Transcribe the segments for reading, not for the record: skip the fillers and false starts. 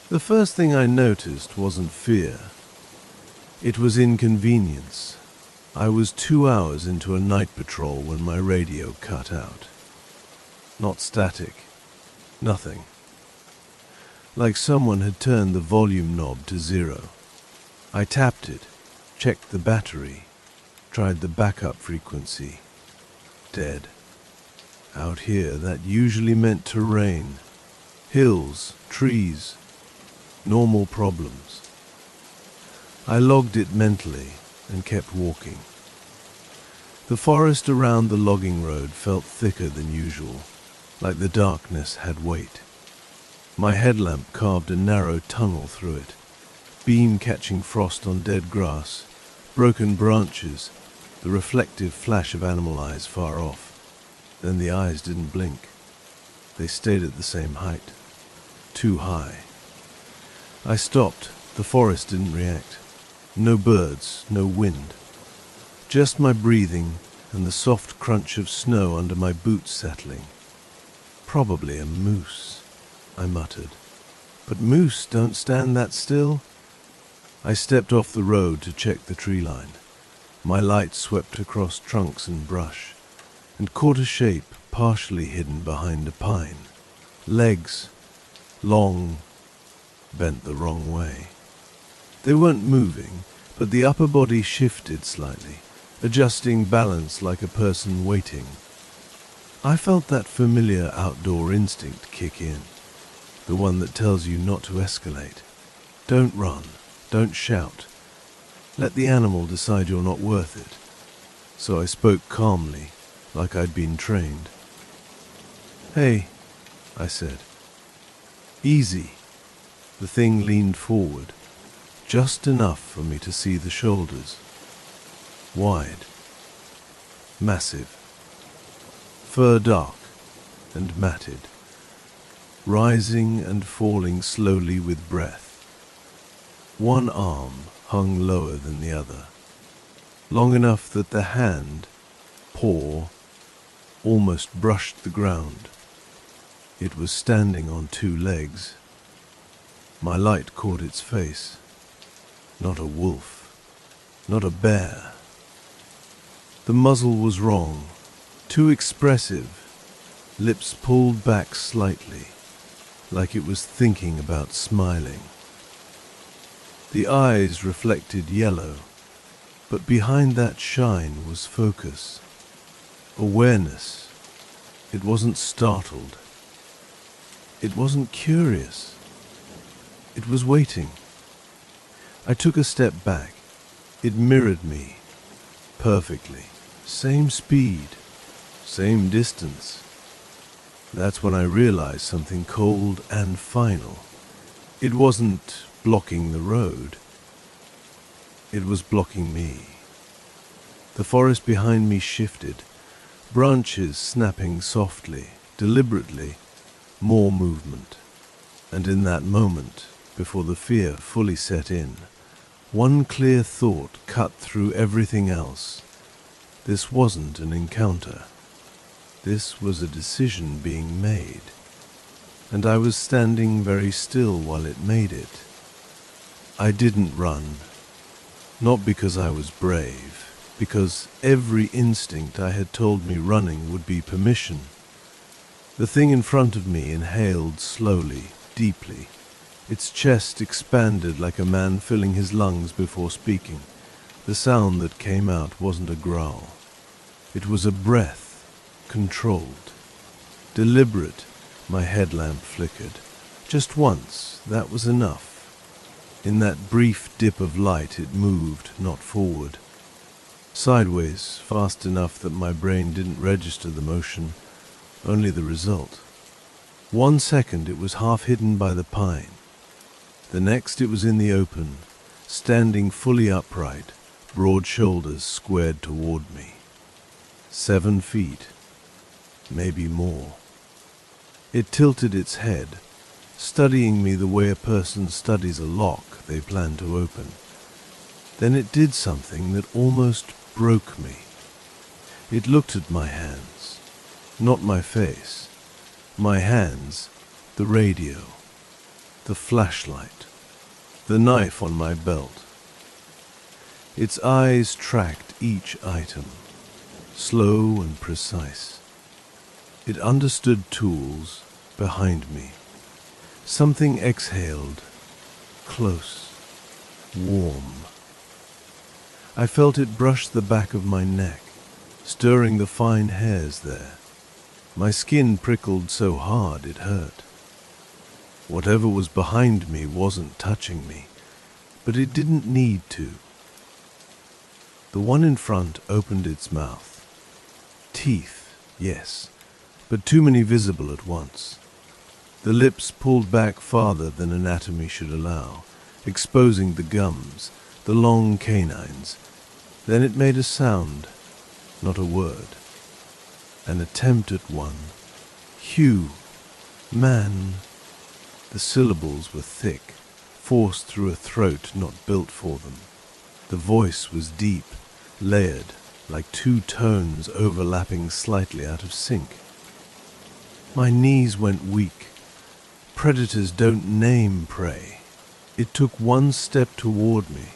The first thing I noticed wasn't fear. It was inconvenience. I was 2 hours into a night patrol when my radio cut out. Not static. Nothing. Like someone had turned the volume knob to 0. I tapped it, checked the battery, tried the backup frequency. Dead. Out here, that usually meant terrain. Hills, trees, normal problems. I logged it mentally and kept walking. The forest around the logging road felt thicker than usual, like the darkness had weight. My headlamp carved a narrow tunnel through it, beam catching frost on dead grass, broken branches, the reflective flash of animal eyes far off. Then the eyes didn't blink. They stayed at the same height. Too high. I stopped. The forest didn't react. No birds, no wind. Just my breathing and the soft crunch of snow under my boots settling. Probably a moose, I muttered. But moose don't stand that still. I stepped off the road to check the tree line. My light swept across trunks and brush, and caught a shape partially hidden behind a pine. Legs, long, bent the wrong way. They weren't moving, but the upper body shifted slightly, adjusting balance like a person waiting. I felt that familiar outdoor instinct kick in, the one that tells you not to escalate. Don't run, don't shout. Let the animal decide you're not worth it. So I spoke calmly, like I'd been trained. "Hey," I said. "Easy." The thing leaned forward, just enough for me to see the shoulders. Wide. Massive. Fur dark and matted. Rising and falling slowly with breath. One arm hung lower than the other, long enough that the hand, paw, almost brushed the ground. It was standing on 2 legs. My light caught its face. Not a wolf, not a bear. The muzzle was wrong, too expressive, lips pulled back slightly, like it was thinking about smiling. The eyes reflected yellow, but behind that shine was focus, awareness. It wasn't startled. It wasn't curious. It was waiting. I took a step back. It mirrored me perfectly. Same speed, same distance. That's when I realized something cold and final. It wasn't blocking the road. It was blocking me. The forest behind me shifted, branches snapping softly, deliberately, more movement. And in that moment, before the fear fully set in, one clear thought cut through everything else. This wasn't an encounter. This was a decision being made. And I was standing very still while it made it. I didn't run. Not because I was brave, because every instinct I had told me running would be permission. The thing in front of me inhaled slowly, deeply. Its chest expanded like a man filling his lungs before speaking. The sound that came out wasn't a growl. It was a breath, controlled, deliberate. My headlamp flickered. Just once, that was enough. In that brief dip of light it moved, not forward. Sideways, fast enough that my brain didn't register the motion, only the result. 1 second it was half hidden by the pine. The next it was in the open, standing fully upright, broad shoulders squared toward me. 7 feet, maybe more. It tilted its head, studying me the way a person studies a lock they plan to open. Then it did something that almost broke me. It looked at my hands, not my face. My hands, the radio. the flashlight, the knife on my belt. Its eyes tracked each item, slow and precise. It understood tools behind me. Something exhaled, close, warm. I felt it brush the back of my neck, stirring the fine hairs there. My skin prickled so hard it hurt. Whatever was behind me wasn't touching me, but it didn't need to. The one in front opened its mouth. Teeth, yes, but too many visible at once. The lips pulled back farther than anatomy should allow, exposing the gums, the long canines. Then it made a sound, not a word. An attempt at one. Hugh. Man. The syllables were thick, forced through a throat not built for them. The voice was deep, layered, like two tones overlapping slightly out of sync. My knees went weak. Predators don't name prey. It took one step toward me.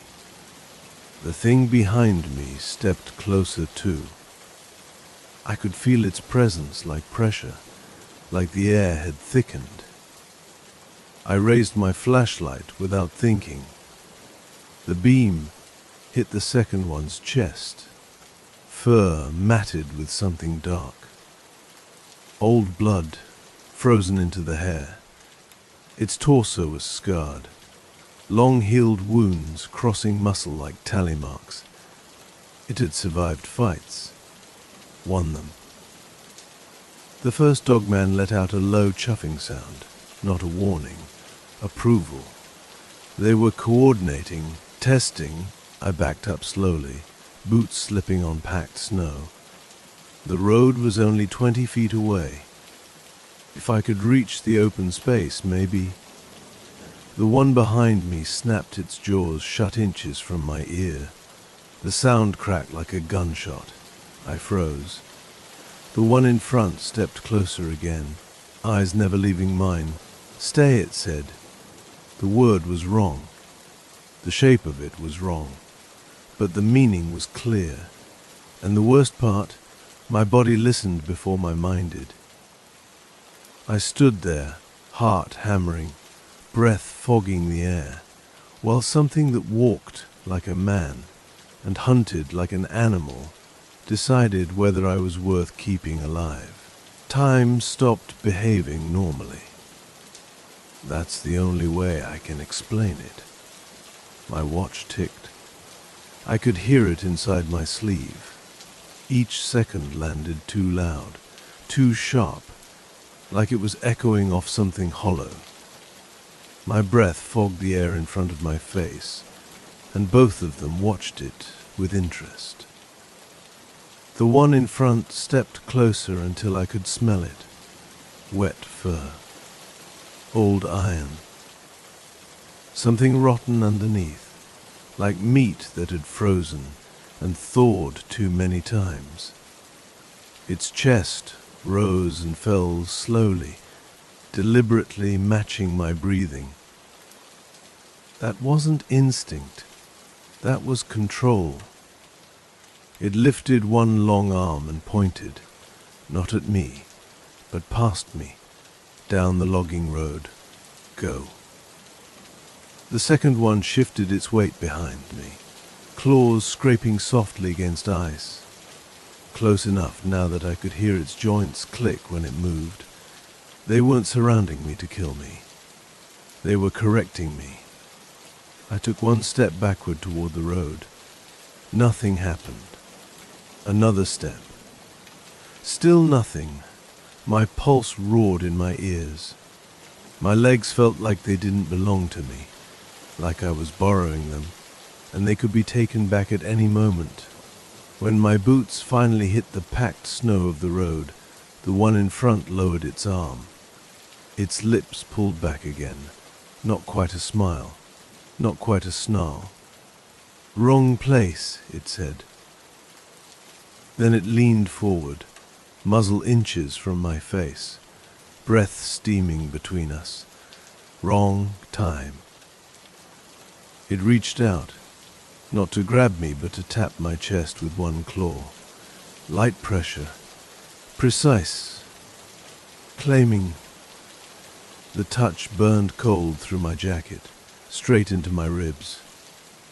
The thing behind me stepped closer too. I could feel its presence like pressure, like the air had thickened. I raised my flashlight without thinking. The beam hit the second one's chest, fur matted with something dark. Old blood frozen into the hair. Its torso was scarred. Long-healed wounds crossing muscle like tally marks. It had survived fights. Won them. The first dogman let out a low chuffing sound, not a warning. Approval. They were coordinating, testing. I backed up slowly, boots slipping on packed snow. The road was only 20 feet away. If I could reach the open space, maybe. The one behind me snapped its jaws shut inches from my ear. The sound cracked like a gunshot. I froze. The one in front stepped closer again, eyes never leaving mine. Stay, it said. The word was wrong. The shape of it was wrong. But the meaning was clear. And the worst part, my body listened before my mind did. I stood there, heart hammering, breath fogging the air, while something that walked like a man and hunted like an animal decided whether I was worth keeping alive. Time stopped behaving normally. That's the only way I can explain it. My watch ticked. I could hear it inside my sleeve. Each second landed too loud, too sharp, like it was echoing off something hollow. My breath fogged the air in front of my face, and both of them watched it with interest. The one in front stepped closer until I could smell it. Wet fur. Old iron. Something rotten underneath, like meat that had frozen and thawed too many times. Its chest rose and fell slowly, deliberately matching my breathing. That wasn't instinct. That was control. It lifted one long arm and pointed, not at me, but past me, down the logging road. Go. The second one shifted its weight behind me, claws scraping softly against ice. Close enough now that I could hear its joints click when it moved. They weren't surrounding me to kill me. They were correcting me. I took one step backward toward the road. Nothing happened. Another step. Still nothing. My pulse roared in my ears. My legs felt like they didn't belong to me, like I was borrowing them, and they could be taken back at any moment. When my boots finally hit the packed snow of the road, the one in front lowered its arm. Its lips pulled back again. Not quite a smile. Not quite a snarl. Wrong place, it said. Then it leaned forward, muzzle inches from my face, breath steaming between us. Wrong time. It reached out, not to grab me, but to tap my chest with one claw. Light pressure. Precise. Claiming. The touch burned cold through my jacket, straight into my ribs.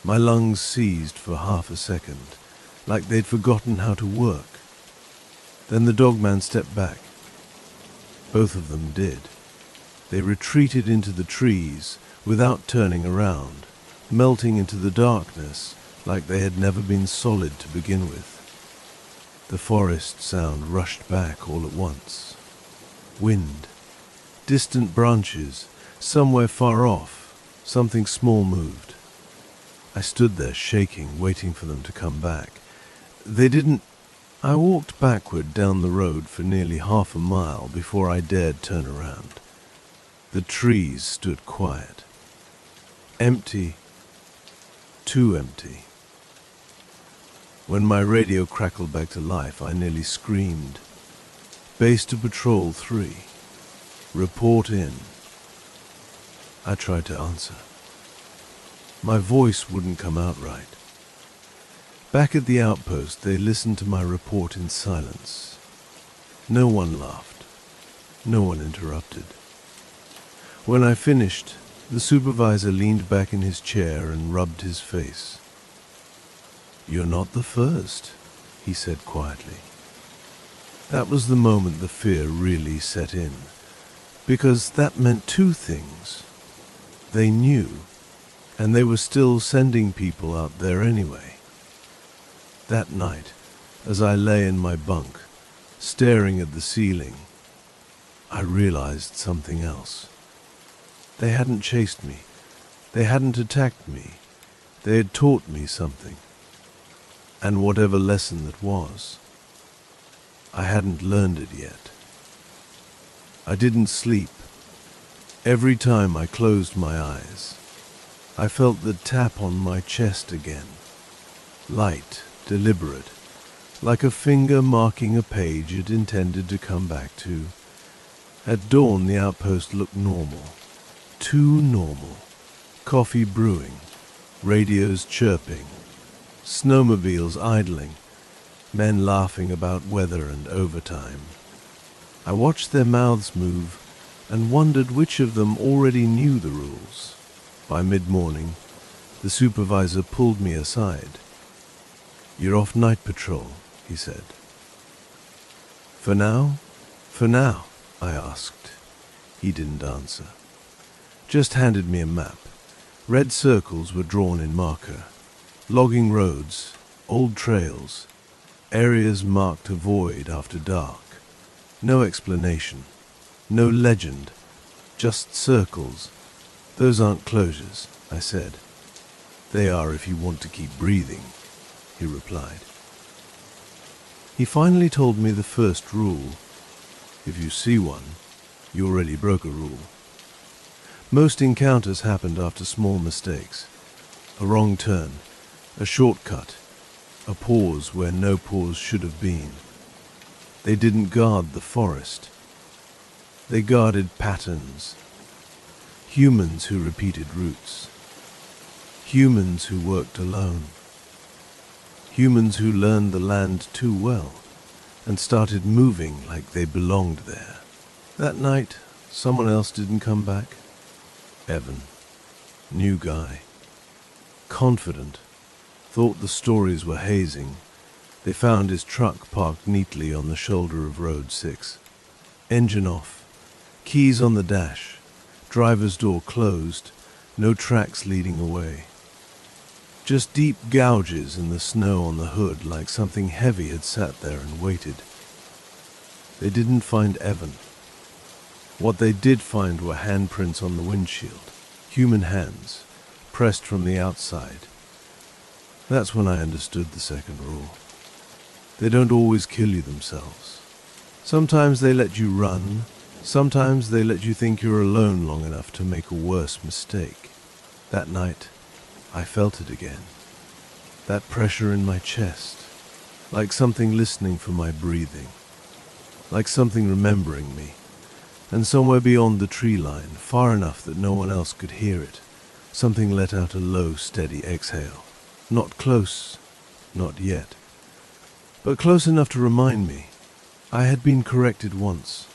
My lungs seized for half a second, like they'd forgotten how to work. Then the dogman stepped back. Both of them did. They retreated into the trees without turning around, melting into the darkness like they had never been solid to begin with. The forest sound rushed back all at once. Wind. Distant branches. Somewhere far off, something small moved. I stood there shaking, waiting for them to come back. They didn't. I walked backward down the road for nearly half a mile before I dared turn around. The trees stood quiet. Empty. Too empty. When my radio crackled back to life, I nearly screamed. Base to Patrol 3. Report in. I tried to answer. My voice wouldn't come out right. Back at the outpost, they listened to my report in silence. No one laughed. No one interrupted. When I finished, the supervisor leaned back in his chair and rubbed his face. "You're not the first," he said quietly. That was the moment the fear really set in, because that meant two things. They knew, and they were still sending people out there anyway. That night, as I lay in my bunk, staring at the ceiling, I realized something else. They hadn't chased me. They hadn't attacked me. They had taught me something. And whatever lesson that was, I hadn't learned it yet. I didn't sleep. Every time I closed my eyes, I felt the tap on my chest again. Light, deliberate, like a finger marking a page it intended to come back to. At dawn, the outpost looked normal. Too normal. Coffee brewing, radios chirping, snowmobiles idling, men laughing about weather and overtime. I watched their mouths move and wondered which of them already knew the rules. By mid-morning, the supervisor pulled me aside. "You're off night patrol," he said. "For now?" "For now," I asked. He didn't answer. Just handed me a map. Red circles were drawn in marker. Logging roads, old trails, areas marked to void after dark. No explanation, no legend, just circles. "Those aren't closures," I said. "They are if you want to keep breathing," he replied. He finally told me the first rule. If you see one, you already broke a rule. Most encounters happened after small mistakes. A wrong turn, a shortcut, a pause where no pause should have been. They didn't guard the forest. They guarded patterns. Humans who repeated routes. Humans who worked alone. Humans who learned the land too well and started moving like they belonged there. That night, someone else didn't come back. Evan. New guy. Confident. Thought the stories were hazing. They found his truck parked neatly on the shoulder of Road 6. Engine off. Keys on the dash. Driver's door closed. No tracks leading away. Just deep gouges in the snow on the hood, like something heavy had sat there and waited. They didn't find Evan. What they did find were handprints on the windshield. Human hands, pressed from the outside. That's when I understood the second rule. They don't always kill you themselves. Sometimes they let you run. Sometimes they let you think you're alone long enough to make a worse mistake. That night, I felt it again. That pressure in my chest, like something listening for my breathing, like something remembering me, And somewhere beyond the tree line, far enough that no one else could hear it, something let out a low, steady exhale. Not close, not yet, but close enough to remind me I had been corrected once.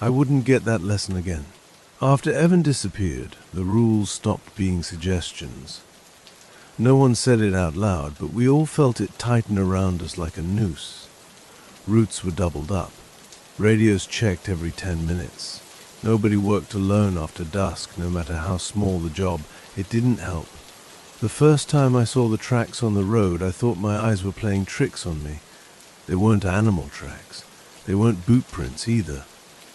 I wouldn't get that lesson again. After Evan disappeared, the rules stopped being suggestions. No one said it out loud, but we all felt it tighten around us like a noose. Routes were doubled up. Radios checked every 10 minutes. Nobody worked alone after dusk, no matter how small the job. It didn't help. The first time I saw the tracks on the road, I thought my eyes were playing tricks on me. They weren't animal tracks. They weren't boot prints either.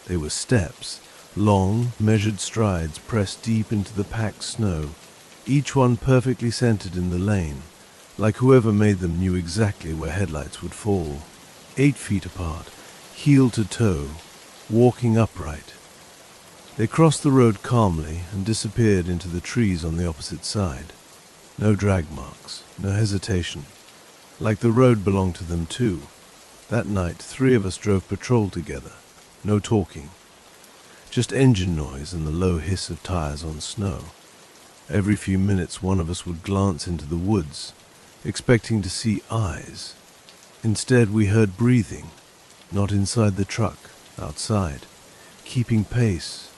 They were steps, long, measured strides pressed deep into the packed snow, each one perfectly centered in the lane, like whoever made them knew exactly where headlights would fall. 8 feet apart, heel to toe, walking upright. They crossed the road calmly and disappeared into the trees on the opposite side. No drag marks, no hesitation. Like the road belonged to them too. That night, 3 of us drove patrol together. No talking. Just engine noise and the low hiss of tires on snow. Every few minutes one of us would glance into the woods, expecting to see eyes. Instead we heard breathing, not inside the truck, outside, keeping pace.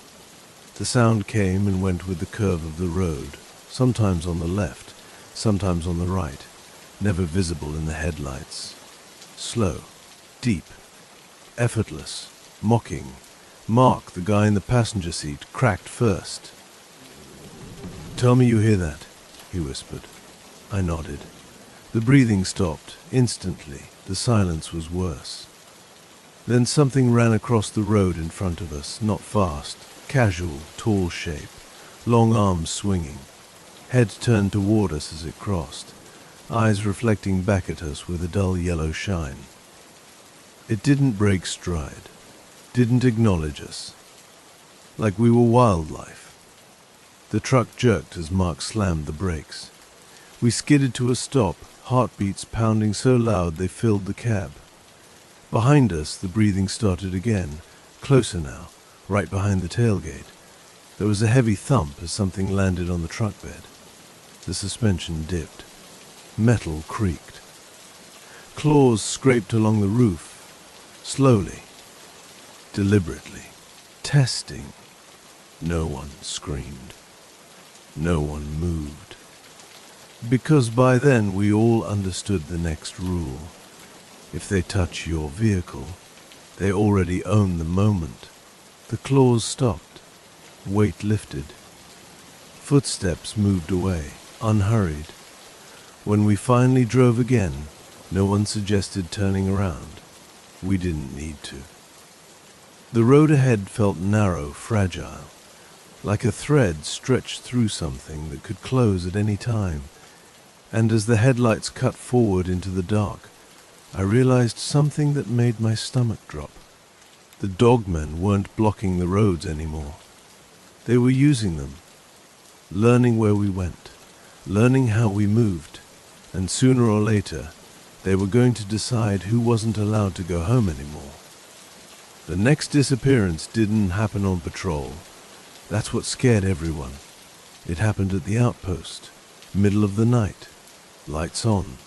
The sound came and went with the curve of the road, sometimes on the left, sometimes on the right, never visible in the headlights. Slow, deep, effortless, mocking. Mark, the guy in the passenger seat, cracked first. "Tell me you hear that," he whispered. I nodded. The breathing stopped. Instantly, the silence was worse. Then something ran across the road in front of us, not fast, casual, tall shape, long arms swinging. Head turned toward us as it crossed, eyes reflecting back at us with a dull yellow shine. It didn't break stride, didn't acknowledge us, like we were wildlife. The truck jerked as Mark slammed the brakes. We skidded to a stop, heartbeats pounding so loud they filled the cab. Behind us, the breathing started again, closer now, right behind the tailgate. There was a heavy thump as something landed on the truck bed. The suspension dipped. Metal creaked. Claws scraped along the roof, slowly, deliberately, testing. No one screamed. No one moved. Because by then we all understood the next rule. If they touch your vehicle, they already own the moment. The claws stopped. Weight lifted. Footsteps moved away, unhurried. When we finally drove again, no one suggested turning around. We didn't need to. The road ahead felt narrow, fragile, like a thread stretched through something that could close at any time. And as the headlights cut forward into the dark, I realized something that made my stomach drop. The dogmen weren't blocking the roads anymore. They were using them, learning where we went, learning how we moved, and sooner or later, they were going to decide who wasn't allowed to go home anymore. The next disappearance didn't happen on patrol. That's what scared everyone. It happened at the outpost, middle of the night, lights on,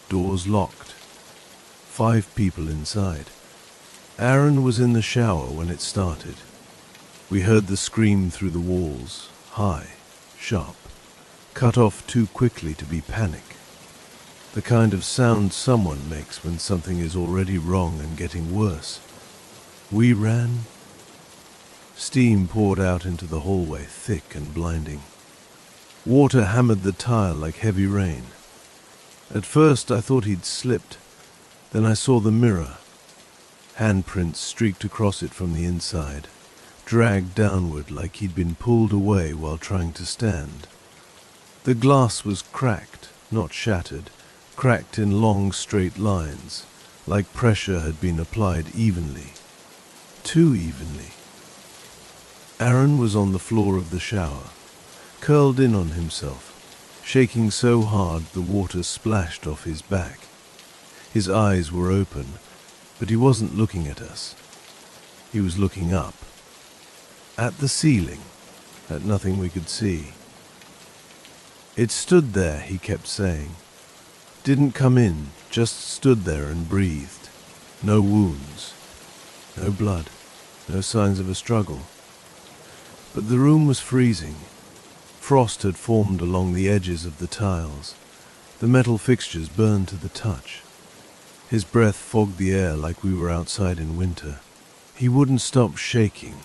doors locked, 5 people inside. Aaron was in the shower when it started. We heard the scream through the walls, high, sharp, cut off too quickly to be panic. The kind of sound someone makes when something is already wrong and getting worse. We ran. Steam poured out into the hallway, thick and blinding. Water hammered the tile like heavy rain. At first I thought he'd slipped. Then I saw the mirror. Handprints streaked across it from the inside, dragged downward like he'd been pulled away while trying to stand. The glass was cracked, not shattered, cracked in long straight lines, like pressure had been applied evenly. Too evenly. Aaron was on the floor of the shower, curled in on himself, shaking so hard the water splashed off his back. His eyes were open, but he wasn't looking at us. He was looking up, at the ceiling, at nothing we could see. It stood there, he kept saying. Didn't come in, just stood there and breathed. No wounds, no blood, no signs of a struggle. But the room was freezing. Frost had formed along the edges of the tiles. The metal fixtures burned to the touch. His breath fogged the air like we were outside in winter. He wouldn't stop shaking.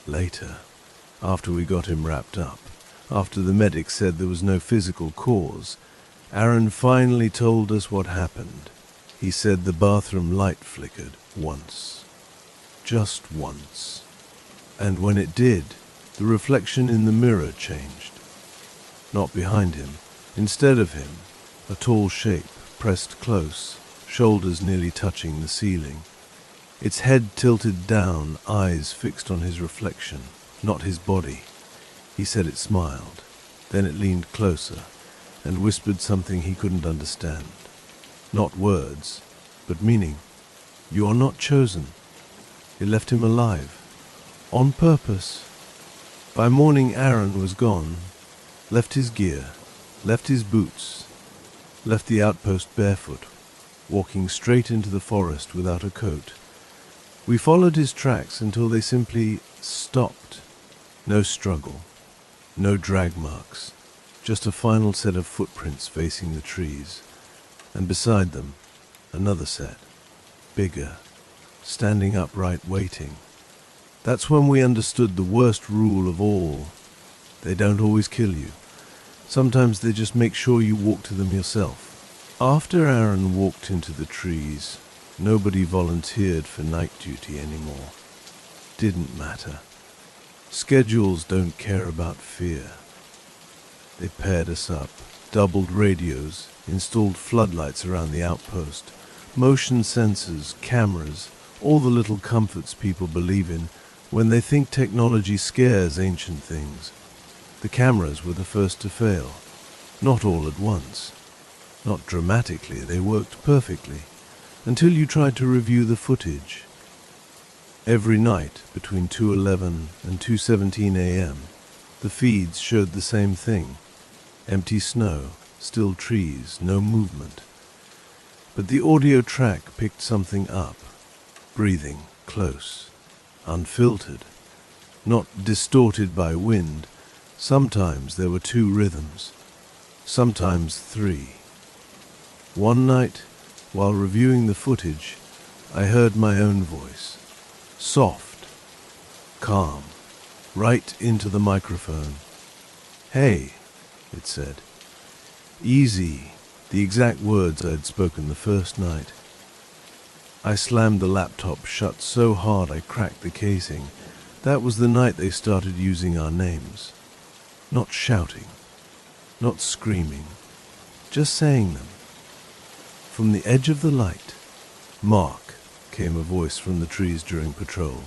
Later, after we got him wrapped up, after the medic said there was no physical cause, Aaron finally told us what happened. He said the bathroom light flickered once. Just once. And when it did, the reflection in the mirror changed. Not behind him. Instead of him, a tall shape, pressed close, shoulders nearly touching the ceiling. Its head tilted down, eyes fixed on his reflection, not his body. He said it smiled. Then it leaned closer and whispered something he couldn't understand. Not words, but meaning. You are not chosen. It left him alive. On purpose. By morning Aaron was gone. Left his gear. Left his boots. Left the outpost barefoot, walking straight into the forest without a coat. We followed his tracks until they simply stopped. No struggle. No drag marks. Just a final set of footprints facing the trees. And beside them, another set. Bigger. Standing upright, waiting. That's when we understood the worst rule of all. They don't always kill you. Sometimes they just make sure you walk to them yourself. After Aaron walked into the trees, nobody volunteered for night duty anymore. Didn't matter. Schedules don't care about fear. They paired us up, doubled radios, installed floodlights around the outpost, motion sensors, cameras, all the little comforts people believe in when they think technology scares ancient things. The cameras were the first to fail. Not all at once. Not dramatically, they worked perfectly, until you tried to review the footage. Every night, between 2:11 and 2:17 a.m., the feeds showed the same thing. Empty snow, still trees, no movement. But the audio track picked something up. Breathing, close, unfiltered, not distorted by wind. Sometimes there were 2 rhythms, sometimes 3. One night, while reviewing the footage, I heard my own voice. Soft, calm, right into the microphone. Hey, it said. Easy, the exact words I had spoken the first night. I slammed the laptop shut so hard I cracked the casing. That was the night they started using our names. Not shouting, not screaming, just saying them. From the edge of the light, Mark, came a voice from the trees during patrol.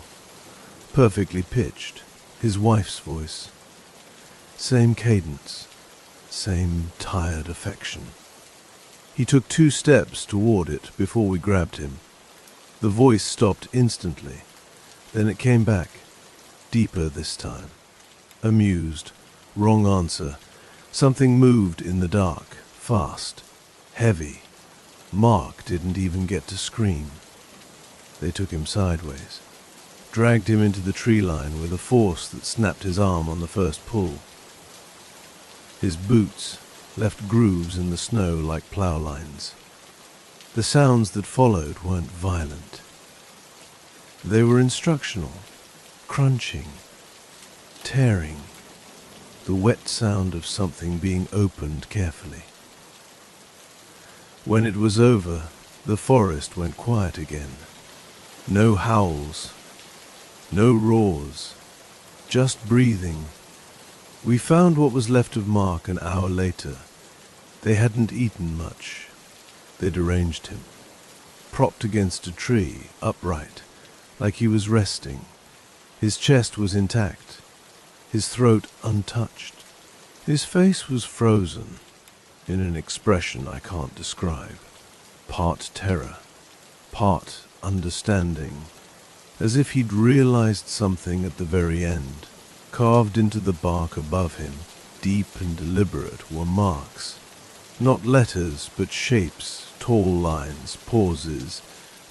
Perfectly pitched, his wife's voice. Same cadence, same tired affection. He took 2 steps toward it before we grabbed him. The voice stopped instantly. Then it came back, deeper this time. Amused. Wrong answer. Something moved in the dark, fast, heavy. Mark didn't even get to scream. They took him sideways, dragged him into the tree line with a force that snapped his arm on the first pull. His boots left grooves in the snow like plow lines. The sounds that followed weren't violent. They were instructional, crunching, tearing. The wet sound of something being opened carefully. When it was over, the forest went quiet again. No howls, no roars, just breathing. We found what was left of Mark an hour later. They hadn't eaten much. They'd arranged him, propped against a tree, upright, like he was resting. His chest was intact. His throat untouched. His face was frozen, in an expression I can't describe. Part terror, part understanding, as if he'd realized something at the very end. Carved into the bark above him, deep and deliberate, were marks. Not letters, but shapes, tall lines, pauses,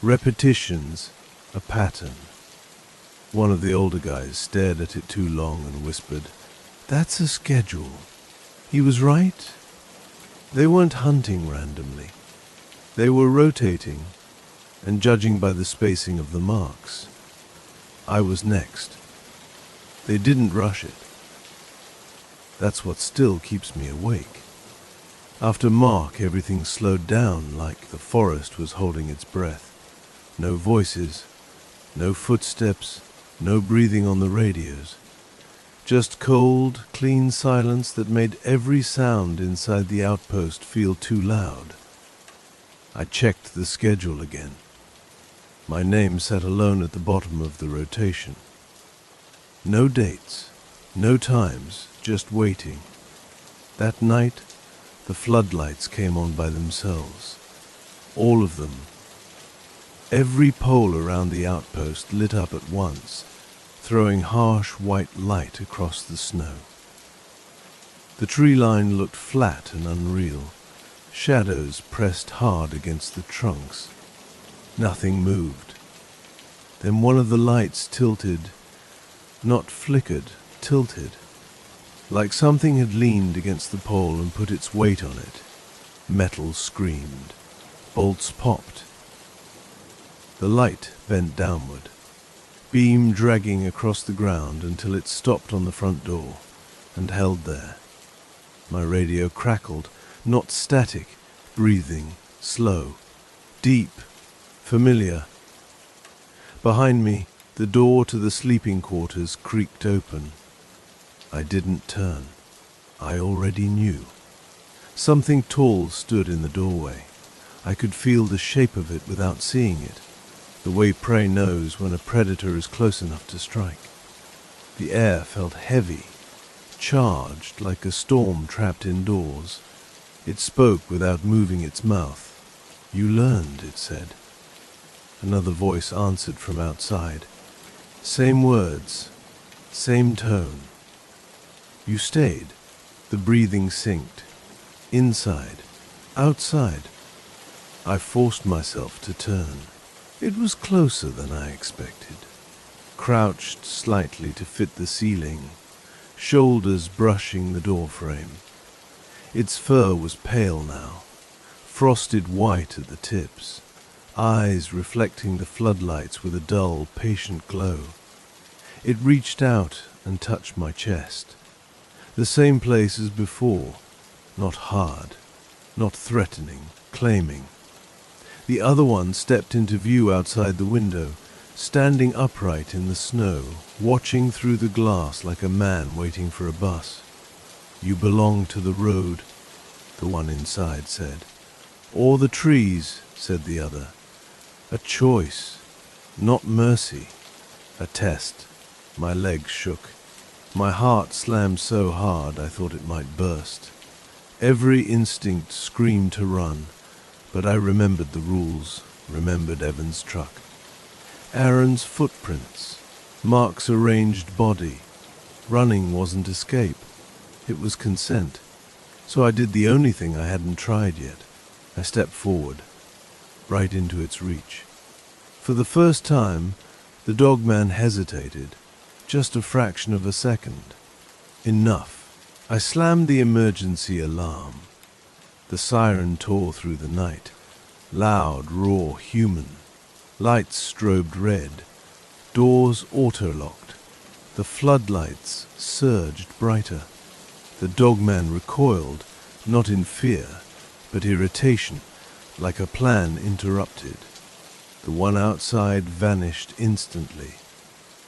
repetitions, a pattern. One of the older guys stared at it too long and whispered, "That's a schedule." He was right. They weren't hunting randomly. They were rotating and judging by the spacing of the marks. I was next. They didn't rush it. That's what still keeps me awake. After Mark, everything slowed down like the forest was holding its breath. No voices, no footsteps, no breathing on the radios. Just cold, clean silence that made every sound inside the outpost feel too loud. I checked the schedule again. My name sat alone at the bottom of the rotation. No dates, no times, just waiting. That night, the floodlights came on by themselves. All of them. Every pole around the outpost lit up at once, throwing harsh white light across the snow. The tree line looked flat and unreal. Shadows pressed hard against the trunks. Nothing moved. Then one of the lights tilted, not flickered, tilted, like something had leaned against the pole and put its weight on it. Metal screamed. Bolts popped. The light bent downward, beam dragging across the ground until it stopped on the front door and held there. My radio crackled, not static, breathing, slow, deep, familiar. Behind me, the door to the sleeping quarters creaked open. I didn't turn. I already knew. Something tall stood in the doorway. I could feel the shape of it without seeing it, the way prey knows when a predator is close enough to strike. The air felt heavy, charged like a storm trapped indoors. It spoke without moving its mouth. "You learned," it said. Another voice answered from outside. Same words, same tone. "You stayed." The breathing synced. Inside, outside. I forced myself to turn. It was closer than I expected. Crouched slightly to fit the ceiling, shoulders brushing the doorframe. Its fur was pale now, frosted white at the tips, eyes reflecting the floodlights with a dull, patient glow. It reached out and touched my chest. The same place as before, not hard, not threatening, claiming. The other one stepped into view outside the window, standing upright in the snow, watching through the glass like a man waiting for a bus. "You belong to the road," the one inside said. "Or the trees," said the other. "A choice, not mercy. A test." My legs shook. My heart slammed so hard I thought it might burst. Every instinct screamed to run, but I remembered the rules, remembered Evan's truck. Aaron's footprints, Mark's arranged body. Running wasn't escape. It was consent. So I did the only thing I hadn't tried yet. I stepped forward, right into its reach. For the first time, the dogman hesitated, just a fraction of a second. Enough. I slammed the emergency alarm. The siren tore through the night, loud, raw, human. Lights strobed red, doors auto-locked. The floodlights surged brighter. The dogman recoiled, not in fear, but irritation, like a plan interrupted. The one outside vanished instantly.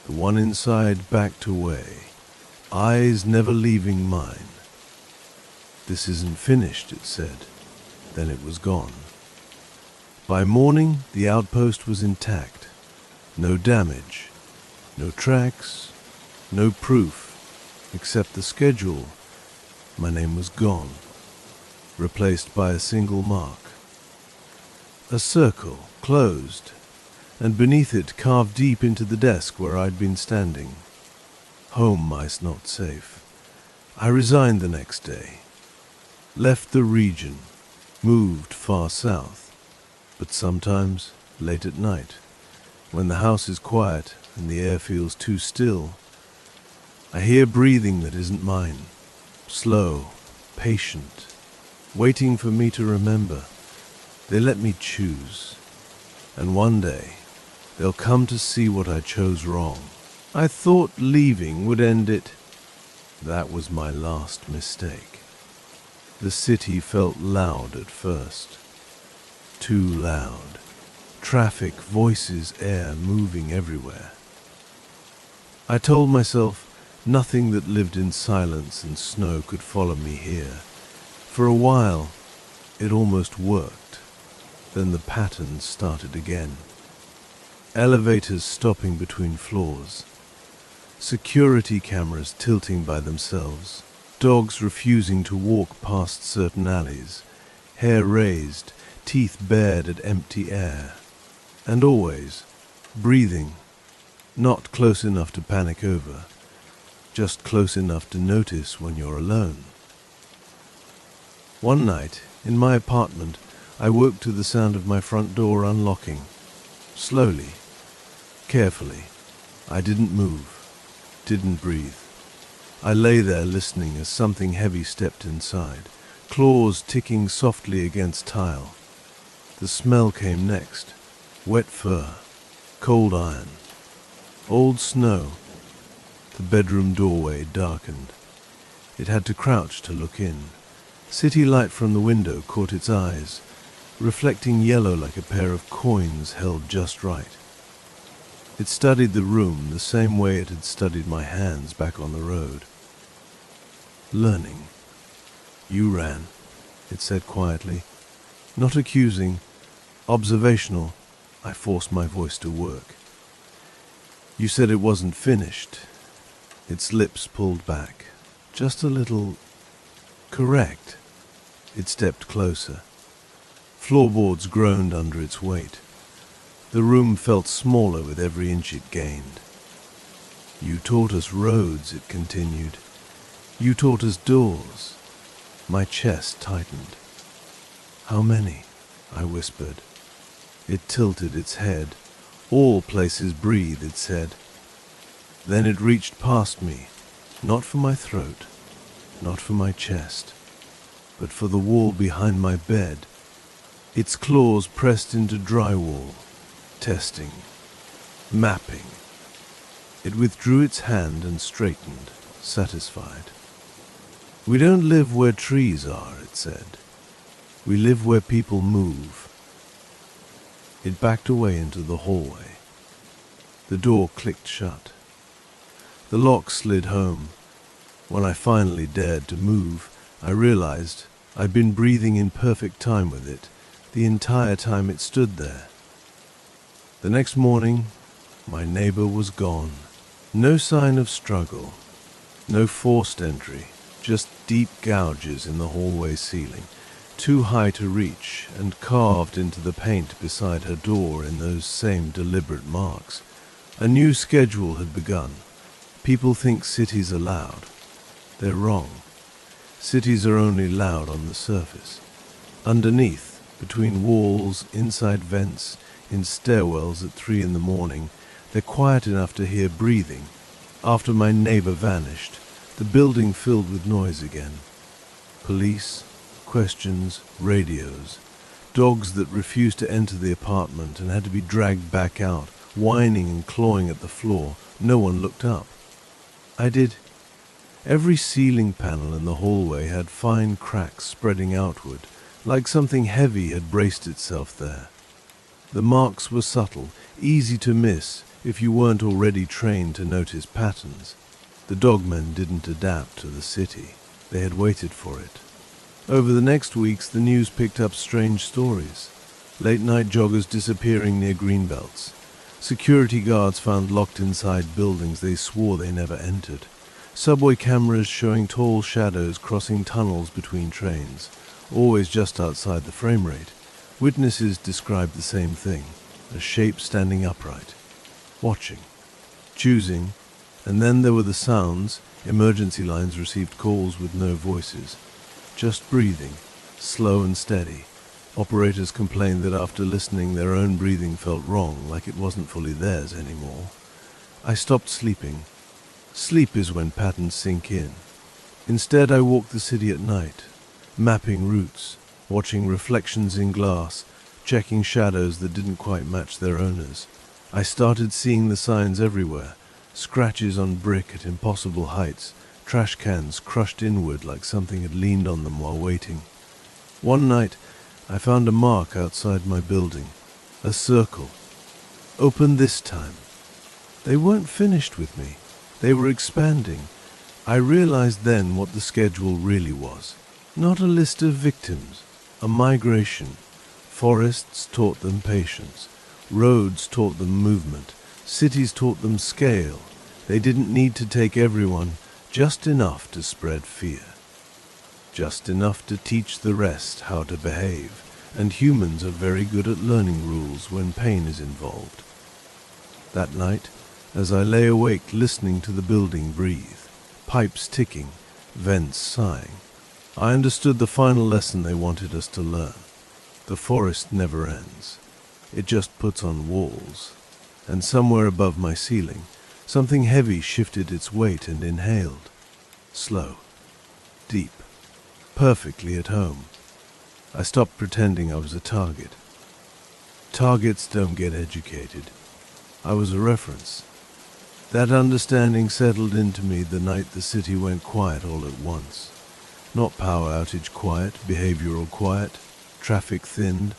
The one inside backed away, eyes never leaving mine. "This isn't finished," it said. Then it was gone. By morning, the outpost was intact. No damage, no tracks, no proof, except the schedule. My name was gone, replaced by a single mark. A circle, closed, and beneath it, carved deep into the desk where I'd been standing, "Home mice not safe." I resigned the next day, left the region, moved far south. But sometimes, late at night, when the house is quiet and the air feels too still, I hear breathing that isn't mine, slow, patient, waiting for me to remember. They let me choose, and one day they'll come to see what I chose wrong. I thought leaving would end it. That was my last mistake. The city felt loud at first. Too loud. Traffic, voices, air moving everywhere. I told myself nothing that lived in silence and snow could follow me here. For a while, it almost worked. Then the patterns started again. Elevators stopping between floors. Security cameras tilting by themselves. Dogs refusing to walk past certain alleys. Hair raised, teeth bared at empty air. And always, breathing. Not close enough to panic over. Just close enough to notice when you're alone. One night, in my apartment, I woke to the sound of my front door unlocking. Slowly, carefully. I didn't move, didn't breathe. I lay there listening as something heavy stepped inside, claws ticking softly against tile. The smell came next. Wet fur, cold iron, old snow. The bedroom doorway darkened. It had to crouch to look in. City light from the window caught its eyes, reflecting yellow like a pair of coins held just right. It studied the room the same way it had studied my hands back on the road. Learning. "You ran," it said quietly. Not accusing, observational. I forced my voice to work. "You said it wasn't finished." Its lips pulled back. Just a little. "Correct." It stepped closer. Floorboards groaned under its weight. The room felt smaller with every inch it gained. "You taught us roads," it continued. "You taught us doors." My chest tightened. "How many?" I whispered. It tilted its head. "All places breathe," it said. Then it reached past me, not for my throat, not for my chest, but for the wall behind my bed. Its claws pressed into drywall, testing, mapping. It withdrew its hand and straightened, satisfied. "We don't live where trees are," it said. "We live where people move." It backed away into the hallway. The door clicked shut. The lock slid home. When I finally dared to move, I realized I'd been breathing in perfect time with it the entire time it stood there. The next morning, my neighbor was gone. No sign of struggle, no forced entry, just deep gouges in the hallway ceiling, too high to reach and carved into the paint beside her door in those same deliberate marks. A new schedule had begun. People think cities are loud. They're wrong. Cities are only loud on the surface. Underneath, between walls, inside vents, in stairwells at 3 in the morning, they're quiet enough to hear breathing. After my neighbor vanished, the building filled with noise again. Police, questions, radios, dogs that refused to enter the apartment and had to be dragged back out, whining and clawing at the floor. No one looked up. I did. Every ceiling panel in the hallway had fine cracks spreading outward, like something heavy had braced itself there. The marks were subtle, easy to miss if you weren't already trained to notice patterns. The dogmen didn't adapt to the city. They had waited for it. Over the next weeks, the news picked up strange stories. Late-night joggers disappearing near greenbelts. Security guards found locked inside buildings they swore they never entered. Subway cameras showing tall shadows crossing tunnels between trains, always just outside the frame rate. Witnesses described the same thing. a shape standing upright, watching, choosing, and then there were the sounds. Emergency lines received calls with no voices, just breathing, slow and steady. Operators complained that after listening their own breathing felt wrong, like it wasn't fully theirs anymore. I stopped sleeping. Sleep is when patterns sink in. Instead, I walked the city at night, mapping routes, watching reflections in glass, checking shadows that didn't quite match their owners. I started seeing the signs everywhere, scratches on brick at impossible heights, trash cans crushed inward like something had leaned on them while waiting. One night, I found a mark outside my building, a circle. Open this time. They weren't finished with me. They were expanding. I realized then what the schedule really was. Not a list of victims, a migration. Forests taught them patience. Roads taught them movement. Cities taught them scale. They didn't need to take everyone, just enough to spread fear. Just enough to teach the rest how to behave, and humans are very good at learning rules when pain is involved. That night, as I lay awake listening to the building breathe, pipes ticking, vents sighing, I understood the final lesson they wanted us to learn. The forest never ends. It just puts on walls. And somewhere above my ceiling, something heavy shifted its weight and inhaled. Slow, deep, perfectly at home. I stopped pretending I was a target. Targets don't get educated. I was a reference. That understanding settled into me the night the city went quiet all at once. Not power outage quiet, behavioral quiet, traffic thinned,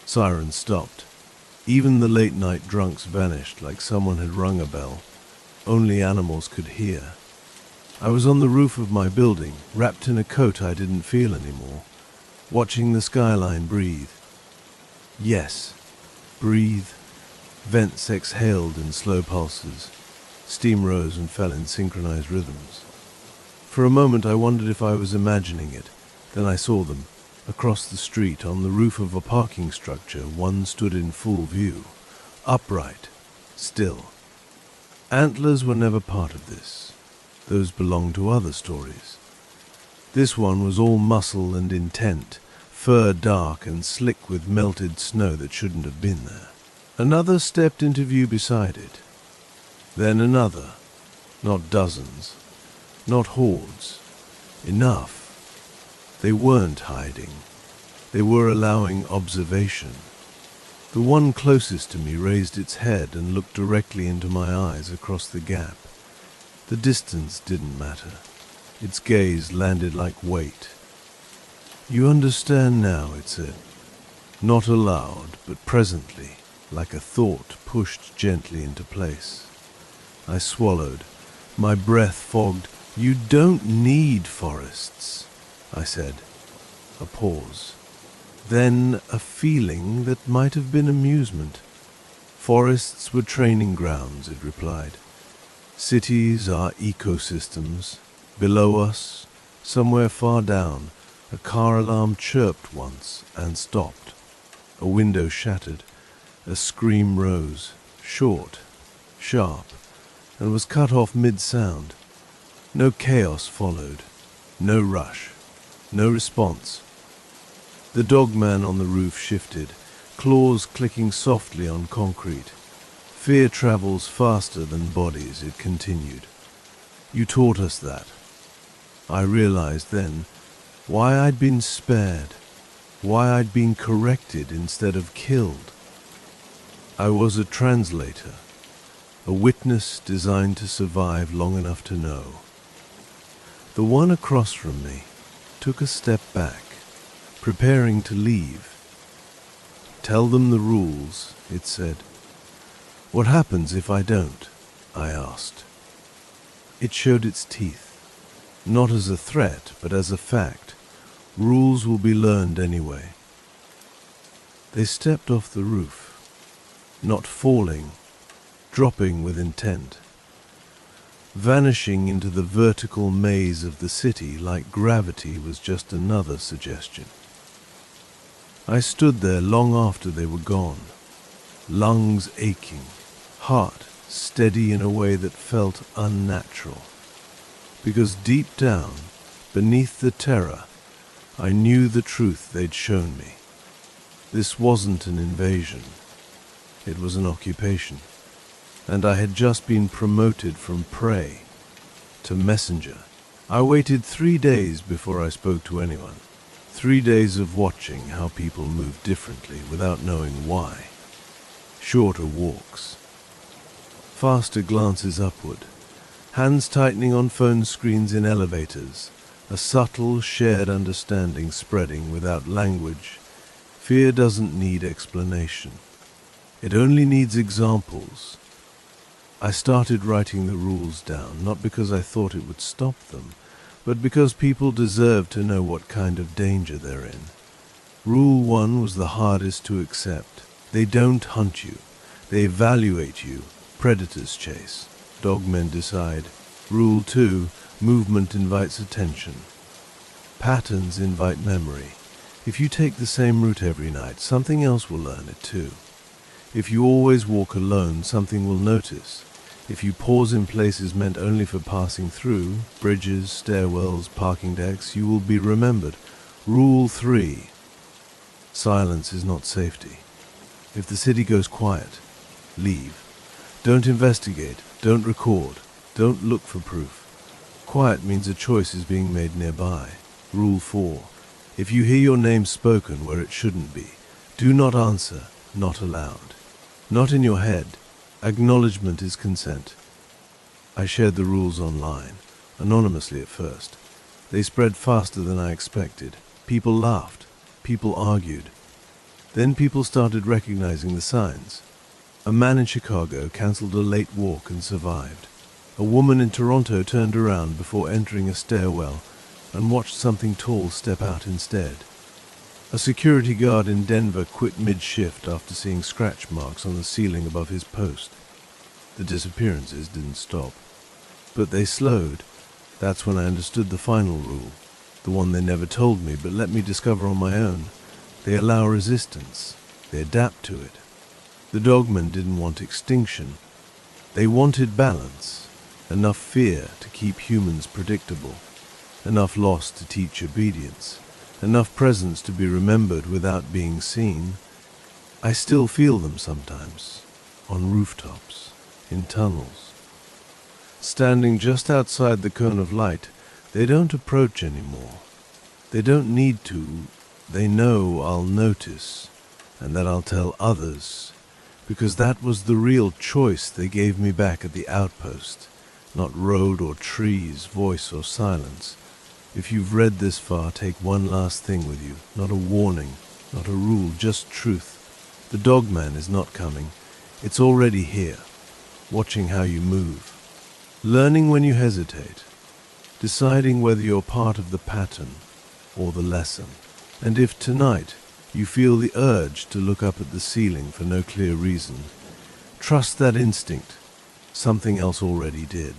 sirens stopped. Even the late-night drunks vanished like someone had rung a bell. Only animals could hear. I was on the roof of my building, wrapped in a coat I didn't feel anymore, watching the skyline breathe. Yes, breathe. Vents exhaled in slow pulses. Steam rose and fell in synchronized rhythms. For a moment I wondered if I was imagining it. Then I saw them. Across the street, on the roof of a parking structure, one stood in full view, upright, still. Antlers were never part of this. Those belonged to other stories. This one was all muscle and intent, fur dark and slick with melted snow that shouldn't have been there. Another stepped into view beside it. Then another. Not dozens. Not hordes. Enough. They weren't hiding. They were allowing observation. The one closest to me raised its head and looked directly into my eyes across the gap. The distance didn't matter. Its gaze landed like weight. "You understand now," it said. Not aloud, but presently, like a thought pushed gently into place. I swallowed. My breath fogged. "You don't need forests," I said. A pause. Then a feeling that might have been amusement. "Forests were training grounds," it replied. "Cities are ecosystems. Below us, somewhere far down, a car alarm chirped once and stopped. A window shattered. A scream rose, short, sharp, and was cut off mid-sound. No chaos followed. No rush. No response. The dogman on the roof shifted, claws clicking softly on concrete. "Fear travels faster than bodies," it continued. "You taught us that." I realized then why I'd been spared, why I'd been corrected instead of killed. I was a translator, a witness designed to survive long enough to know. The one across from me took a step back, preparing to leave. "Tell them the rules," it said. "What happens if I don't?" I asked. It showed its teeth, not as a threat, but as a fact. Rules will be learned anyway. They stepped off the roof, not falling, dropping with intent, vanishing into the vertical maze of the city like gravity was just another suggestion. I stood there long after they were gone, lungs aching, heart steady in a way that felt unnatural. Because deep down, beneath the terror, I knew the truth they'd shown me. This wasn't an invasion. It was an occupation. And I had just been promoted from prey to messenger. I waited 3 days before I spoke to anyone. 3 days of watching how people moved differently without knowing why. Shorter walks, faster glances upward, hands tightening on phone screens in elevators, a subtle shared understanding spreading without language. Fear doesn't need explanation. It only needs examples. I started writing the rules down, not because I thought it would stop them, but because people deserve to know what kind of danger they're in. Rule 1 was the hardest to accept. They don't hunt you. They evaluate you. Predators chase. Dogmen decide. Rule 2, movement invites attention. Patterns invite memory. If you take the same route every night, something else will learn it too. If you always walk alone, something will notice. If you pause in places meant only for passing through, bridges, stairwells, parking decks, you will be remembered. Rule 3. Silence is not safety. If the city goes quiet, leave. Don't investigate, don't record, don't look for proof. Quiet means a choice is being made nearby. Rule 4. If you hear your name spoken where it shouldn't be, do not answer, not allowed. Not in your head. Acknowledgement is consent. I shared the rules online, anonymously at first. They spread faster than I expected. People laughed. People argued. Then people started recognizing the signs. A man in Chicago canceled a late walk and survived. A woman in Toronto turned around before entering a stairwell and watched something tall step out instead. A security guard in Denver quit mid-shift after seeing scratch marks on the ceiling above his post. The disappearances didn't stop, but they slowed. That's when I understood the final rule, the one they never told me but let me discover on my own. They allow resistance. They adapt to it. The dogmen didn't want extinction. They wanted balance, enough fear to keep humans predictable, enough loss to teach obedience, enough presence to be remembered without being seen. I still feel them sometimes, on rooftops, in tunnels. Standing just outside the cone of light, they don't approach anymore. They don't need to. They know I'll notice, and that I'll tell others, because that was the real choice they gave me back at the outpost, not road or trees, voice or silence. If you've read this far, take one last thing with you. Not a warning, not a rule, just truth. The dogman is not coming. It's already here, watching how you move. Learning when you hesitate. Deciding whether you're part of the pattern or the lesson. And if tonight you feel the urge to look up at the ceiling for no clear reason, trust that instinct. Something else already did.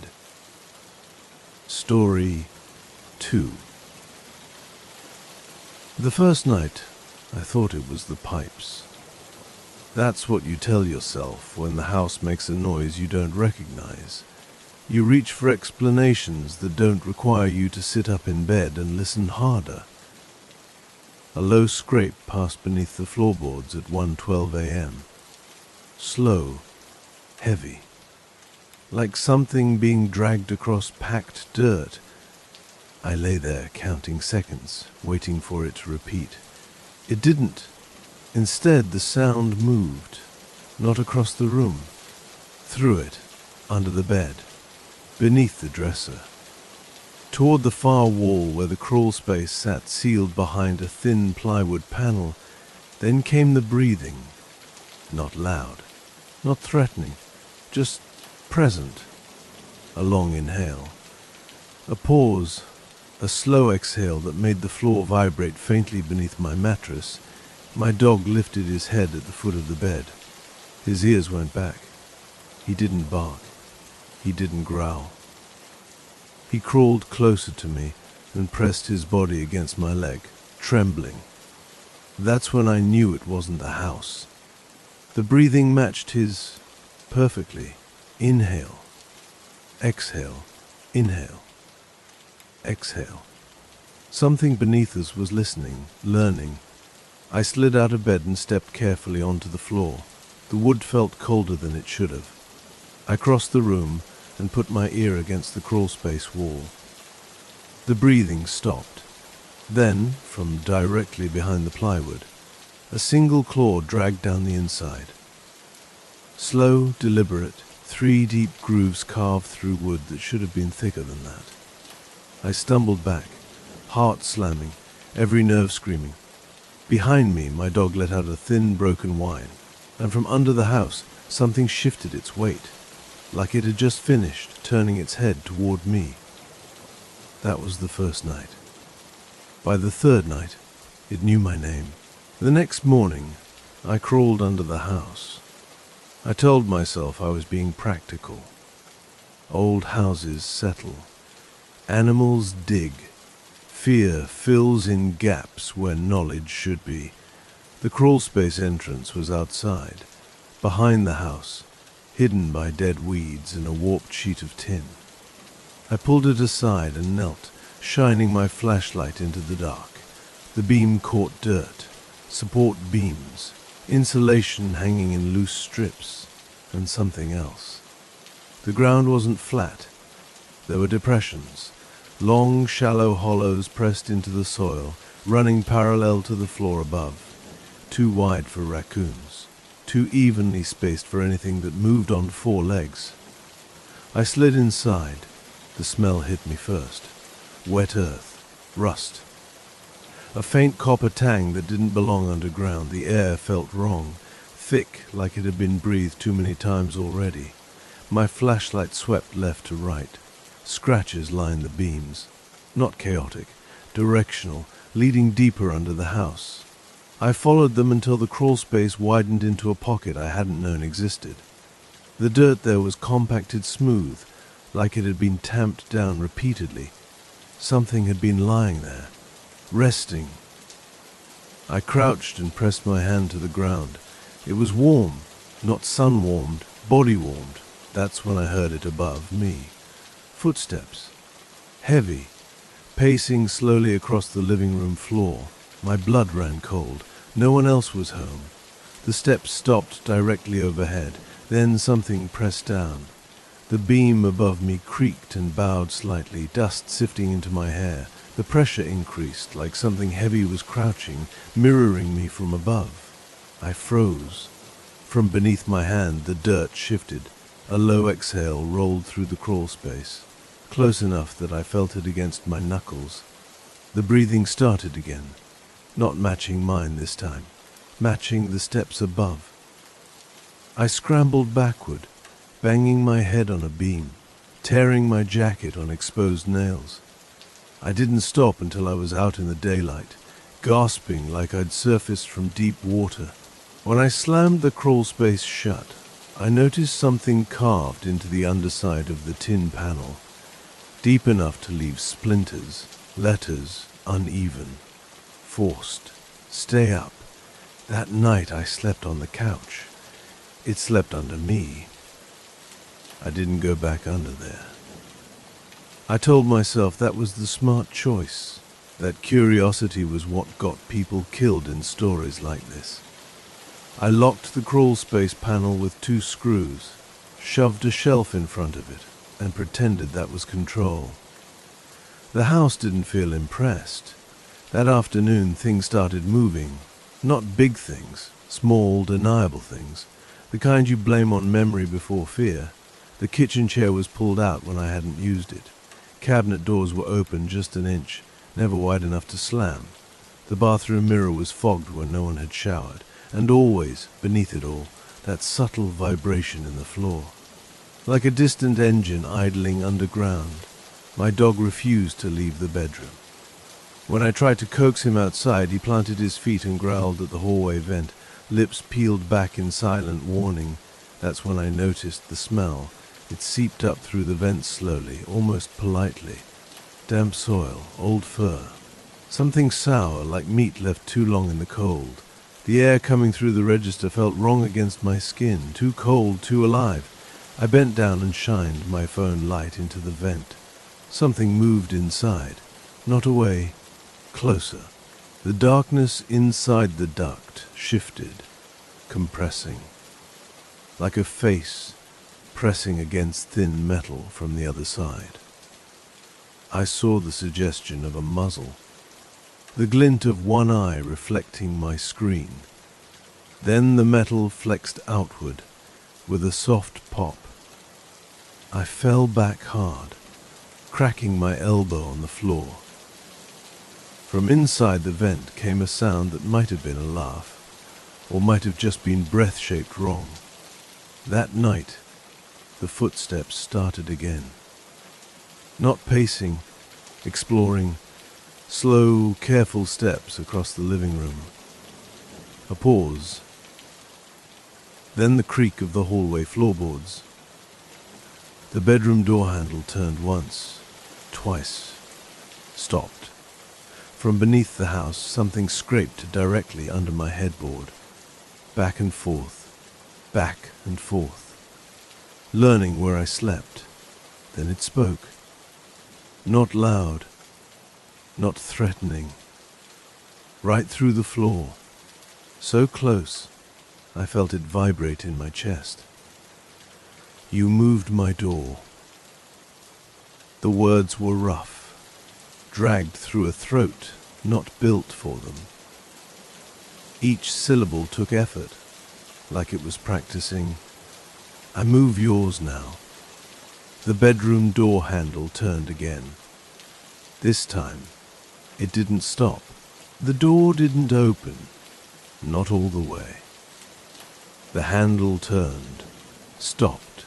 Story 2. The first night, I thought it was the pipes. That's what you tell yourself when the house makes a noise you don't recognize. You reach for explanations that don't require you to sit up in bed and listen harder. A low scrape passed beneath the floorboards at 1:12 a.m. Slow, heavy, like something being dragged across packed dirt. I lay there counting seconds, waiting for it to repeat. It didn't. Instead, the sound moved, not across the room, through it, under the bed, beneath the dresser, toward the far wall where the crawl space sat sealed behind a thin plywood panel. Then came the breathing, not loud, not threatening, just present. A long inhale, a pause, a slow exhale that made the floor vibrate faintly beneath my mattress. My dog lifted his head at the foot of the bed. His ears went back. He didn't bark. He didn't growl. He crawled closer to me and pressed his body against my leg, trembling. That's when I knew it wasn't the house. The breathing matched his perfectly. Inhale, exhale, inhale, exhale. Something beneath us was listening, learning. I slid out of bed and stepped carefully onto the floor. The wood felt colder than it should have. I crossed the room and put my ear against the crawlspace wall. The breathing stopped. Then, from directly behind the plywood, a single claw dragged down the inside. Slow, deliberate, 3 deep grooves carved through wood that should have been thicker than that. I stumbled back, heart slamming, every nerve screaming. Behind me, my dog let out a thin, broken whine, and from under the house, something shifted its weight, like it had just finished, turning its head toward me. That was the first night. By the third night, it knew my name. The next morning, I crawled under the house. I told myself I was being practical. Old houses settle. Animals dig. Fear fills in gaps where knowledge should be. The crawlspace entrance was outside, behind the house, hidden by dead weeds and a warped sheet of tin. I pulled it aside and knelt, shining my flashlight into the dark. The beam caught dirt, support beams, insulation hanging in loose strips, and something else. The ground wasn't flat. There were depressions, long, shallow hollows pressed into the soil, running parallel to the floor above, too wide for raccoons, too evenly spaced for anything that moved on 4 legs. I slid inside. The smell hit me first. Wet earth, rust. A faint copper tang that didn't belong underground. The air felt wrong, thick like it had been breathed too many times already. My flashlight swept left to right. Scratches lined the beams. Not chaotic, directional, leading deeper under the house. I followed them until the crawlspace widened into a pocket I hadn't known existed. The dirt there was compacted smooth, like it had been tamped down repeatedly. Something had been lying there, resting. I crouched and pressed my hand to the ground. It was warm, not sun-warmed, body-warmed. That's when I heard it above me. Footsteps. Heavy, pacing slowly across the living room floor. My blood ran cold. No one else was home. The steps stopped directly overhead. Then something pressed down. The beam above me creaked and bowed slightly, dust sifting into my hair. The pressure increased, like something heavy was crouching, mirroring me from above. I froze. From beneath my hand, the dirt shifted. A low exhale rolled through the crawlspace, close enough that I felt it against my knuckles. The breathing started again, not matching mine this time, matching the steps above. I scrambled backward, banging my head on a beam, tearing my jacket on exposed nails. I didn't stop until I was out in the daylight, gasping like I'd surfaced from deep water. When I slammed the crawlspace shut, I noticed something carved into the underside of the tin panel, deep enough to leave splinters, letters uneven, forced. Stay up. That night I slept on the couch. It slept under me. I didn't go back under there. I told myself that was the smart choice, that curiosity was what got people killed in stories like this. I locked the crawlspace panel with 2 screws, shoved a shelf in front of it, and pretended that was control. The house didn't feel impressed. That afternoon things started moving. Not big things, small, deniable things, the kind you blame on memory before fear. The kitchen chair was pulled out when I hadn't used it. Cabinet doors were open just an inch, never wide enough to slam. The bathroom mirror was fogged when no one had showered, and always, beneath it all, that subtle vibration in the floor. Like a distant engine idling underground, my dog refused to leave the bedroom. When I tried to coax him outside, he planted his feet and growled at the hallway vent, lips peeled back in silent warning. That's when I noticed the smell. It seeped up through the vents slowly, almost politely. Damp soil, old fur. Something sour, like meat left too long in the cold. The air coming through the register felt wrong against my skin, too cold, too alive. I bent down and shined my phone light into the vent. Something moved inside, not away, closer. The darkness inside the duct shifted, compressing, like a face pressing against thin metal from the other side. I saw the suggestion of a muzzle, the glint of one eye reflecting my screen. Then the metal flexed outward with a soft pop. I fell back hard, cracking my elbow on the floor. From inside the vent came a sound that might have been a laugh, or might have just been breath-shaped wrong. That night, the footsteps started again. Not pacing, exploring, slow, careful steps across the living room. A pause. Then the creak of the hallway floorboards. The bedroom door handle turned once, twice, stopped. From beneath the house, something scraped directly under my headboard. Back and forth, learning where I slept. Then it spoke. Not loud, not threatening. Right through the floor, so close, I felt it vibrate in my chest. You moved my door. The words were rough, dragged through a throat not built for them. Each syllable took effort, like it was practicing, I move yours now. The bedroom door handle turned again. This time, it didn't stop. The door didn't open, not all the way. The handle turned, stopped,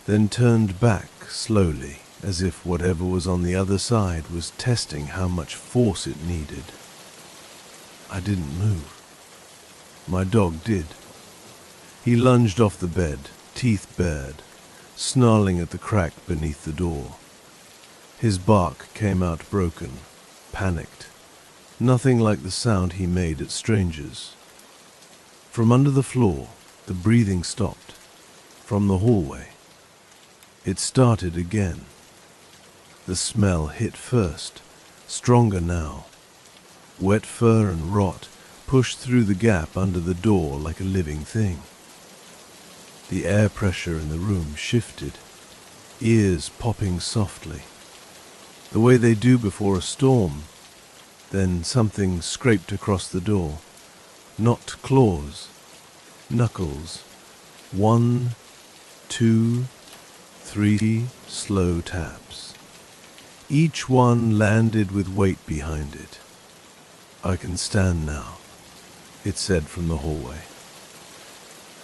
then turned back slowly, as if whatever was on the other side was testing how much force it needed. I didn't move. My dog did. He lunged off the bed, teeth bared, snarling at the crack beneath the door. His bark came out broken, panicked, nothing like the sound he made at strangers. From under the floor, the breathing stopped. From the hallway, it started again. The smell hit first, stronger now. Wet fur and rot pushed through the gap under the door like a living thing. The air pressure in the room shifted, ears popping softly, the way they do before a storm. Then something scraped across the door. Not claws, knuckles. 1, 2, 3 slow taps. Each one landed with weight behind it. I can stand now, it said from the hallway.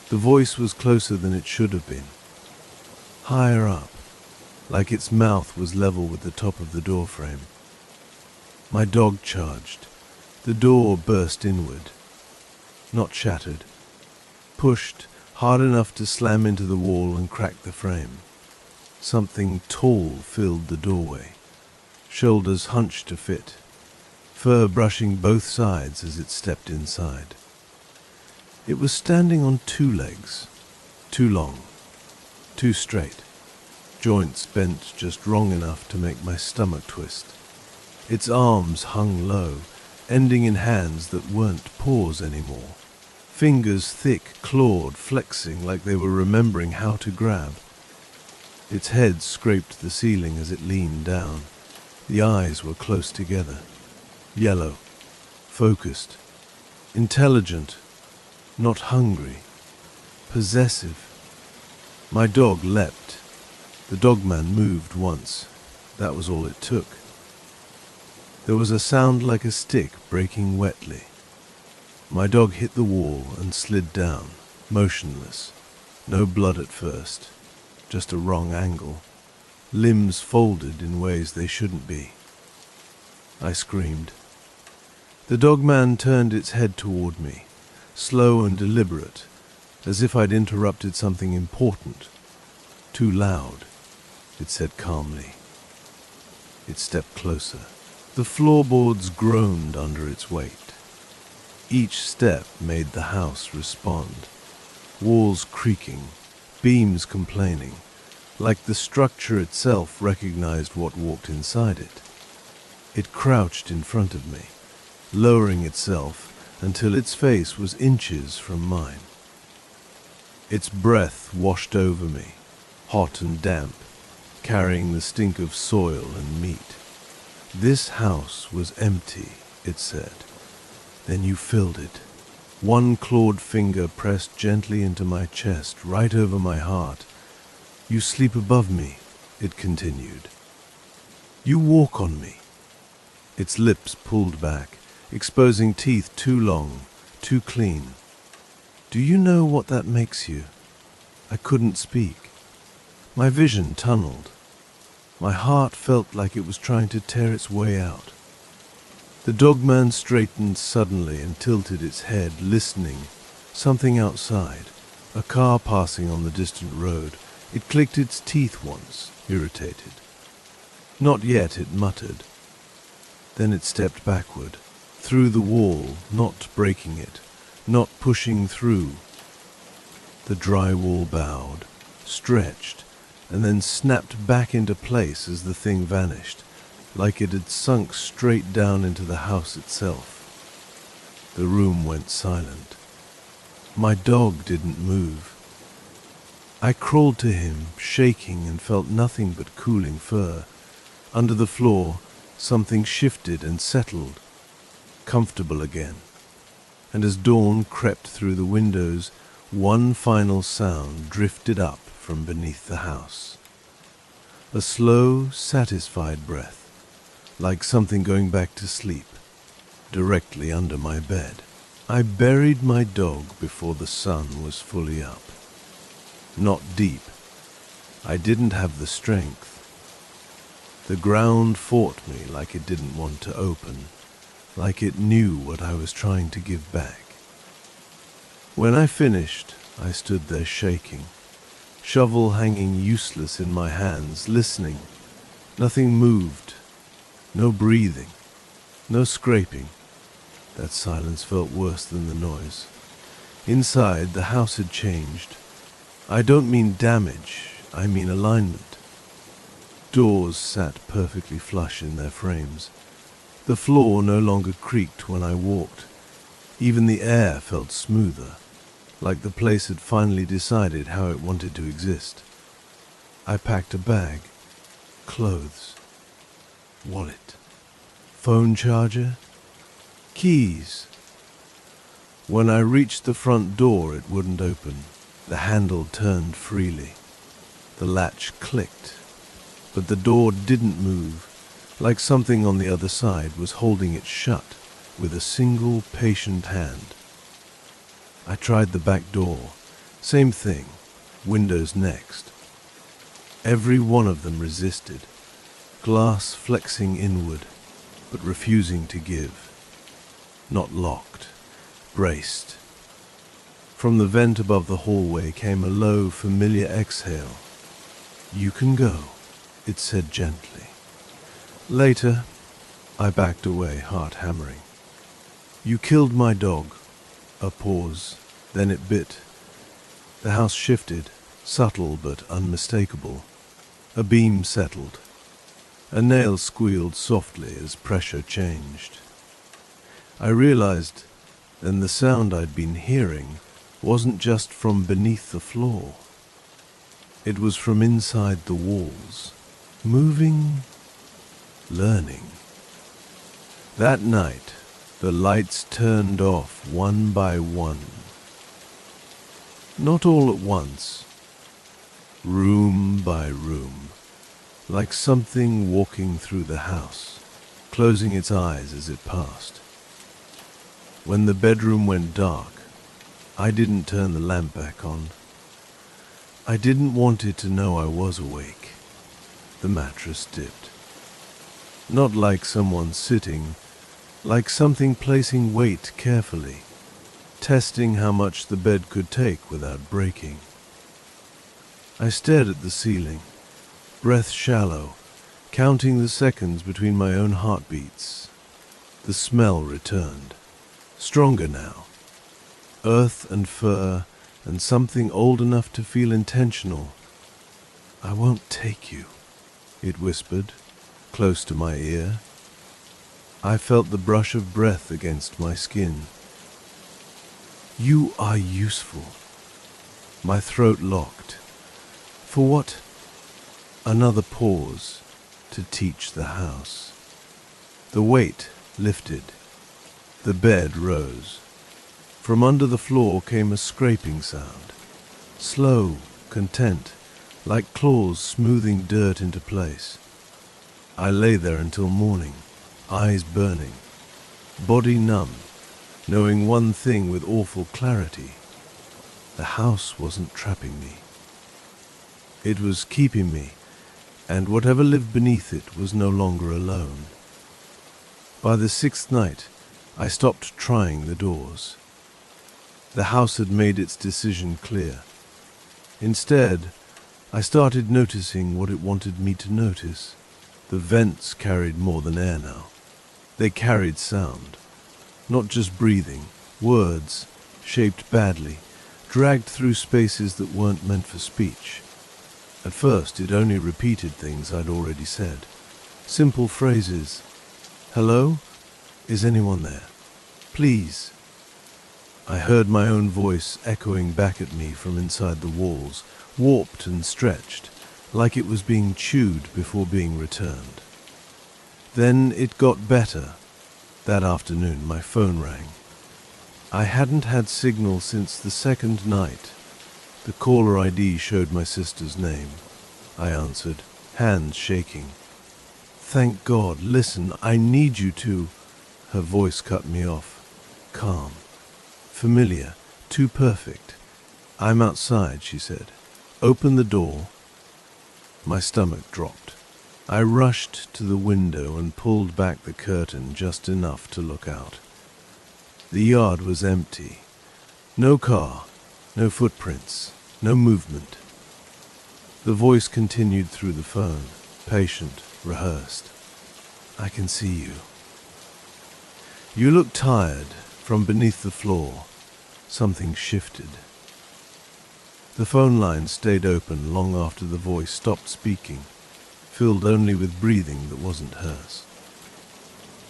The voice was closer than it should have been. Higher up, like its mouth was level with the top of the doorframe. My dog charged. The door burst inward. Not shattered. Pushed hard enough to slam into the wall and crack the frame. Something tall filled the doorway. Shoulders hunched to fit. Fur brushing both sides as it stepped inside. It was standing on 2 legs. Too long. Too straight. Joints bent just wrong enough to make my stomach twist. Its arms hung low, ending in hands that weren't paws anymore. Fingers thick, clawed, flexing like they were remembering how to grab. Its head scraped the ceiling as it leaned down. The eyes were close together. Yellow, focused, intelligent, not hungry, possessive. My dog leapt. The dogman moved once. That was all it took. There was a sound like a stick breaking wetly. My dog hit the wall and slid down, motionless. No blood at first, just a wrong angle. Limbs folded in ways they shouldn't be. I screamed. The dogman turned its head toward me, slow and deliberate, as if I'd interrupted something important. Too loud, it said calmly. It stepped closer. The floorboards groaned under its weight. Each step made the house respond, walls creaking, beams complaining, like the structure itself recognized what walked inside it. It crouched in front of me, lowering itself until its face was inches from mine. Its breath washed over me, hot and damp, carrying the stink of soil and meat. "This house was empty," it said. "Then you filled it." One clawed finger pressed gently into my chest, right over my heart. "You sleep above me," it continued. "You walk on me." Its lips pulled back, exposing teeth too long, too clean. "Do you know what that makes you?" I couldn't speak. My vision tunneled. My heart felt like it was trying to tear its way out. The dogman straightened suddenly and tilted its head, listening. Something outside, a car passing on the distant road. It clicked its teeth once, irritated. "Not yet," it muttered. Then it stepped backward, through the wall, not breaking it, not pushing through. The drywall bowed, stretched, and then snapped back into place as the thing vanished, like it had sunk straight down into the house itself. The room went silent. My dog didn't move. I crawled to him, shaking, and felt nothing but cooling fur. Under the floor, something shifted and settled, comfortable again. And as dawn crept through the windows, one final sound drifted up from beneath the house. A slow, satisfied breath, like something going back to sleep, directly under my bed. I buried my dog before the sun was fully up. Not deep. I didn't have the strength. The ground fought me like it didn't want to open, like it knew what I was trying to give back. When I finished, I stood there shaking, shovel hanging useless in my hands, listening. Nothing moved, no breathing, no scraping. That silence felt worse than the noise. Inside, the house had changed. I don't mean damage, I mean alignment. Doors sat perfectly flush in their frames. The floor no longer creaked when I walked. Even the air felt smoother, like the place had finally decided how it wanted to exist. I packed a bag, clothes, wallet, phone charger, keys. When I reached the front door, it wouldn't open. The handle turned freely. The latch clicked, but the door didn't move, like something on the other side was holding it shut with a single patient hand. I tried the back door. Same thing, windows next. Every one of them resisted, glass flexing inward, but refusing to give. Not locked, braced. From the vent above the hallway came a low, familiar exhale. "You can go," it said gently. Later, I backed away, heart hammering. "You killed my dog." A pause, then it bit. The house shifted, subtle but unmistakable. A beam settled. A nail squealed softly as pressure changed. I realized then the sound I'd been hearing wasn't just from beneath the floor. It was from inside the walls, moving, learning. That night, the lights turned off one by one. Not all at once, room by room, like something walking through the house, closing its eyes as it passed. When the bedroom went dark, I didn't turn the lamp back on. I didn't want it to know I was awake. The mattress dipped. Not like someone sitting, like something placing weight carefully, testing how much the bed could take without breaking. I stared at the ceiling, breath shallow, counting the seconds between my own heartbeats. The smell returned, Stronger now. Earth and fur and something old enough to feel intentional. "I won't take you," it whispered, close to my ear. I felt the brush of breath against my skin. "You are useful." My throat locked. "For what?" Another pause. "To teach the house." The weight lifted. The bed rose. From under the floor came a scraping sound. Slow, content, like claws smoothing dirt into place. I lay there until morning, eyes burning, body numb, knowing one thing with awful clarity. The house wasn't trapping me. It was keeping me, and whatever lived beneath it was no longer alone. By the 6th night, I stopped trying the doors. The house had made its decision clear. Instead, I started noticing what it wanted me to notice. The vents carried more than air now. They carried sound. Not just breathing, words, shaped badly, dragged through spaces that weren't meant for speech. At first, it only repeated things I'd already said. Simple phrases. "Hello? Is anyone there? Please." I heard my own voice echoing back at me from inside the walls, warped and stretched, like it was being chewed before being returned. Then it got better. That afternoon, my phone rang. I hadn't had signal since the 2nd night. The caller ID showed my sister's name. I answered, hands shaking. "Thank God, listen, I need you to..." Her voice cut me off. Calm. Familiar. Too perfect. "I'm outside," she said. "Open the door." My stomach dropped. I rushed to the window and pulled back the curtain just enough to look out. The yard was empty. No car, no footprints, no movement. The voice continued through the phone, patient, rehearsed. "I can see you. You look tired." From beneath the floor, something shifted. The phone line stayed open long after the voice stopped speaking, filled only with breathing that wasn't hers.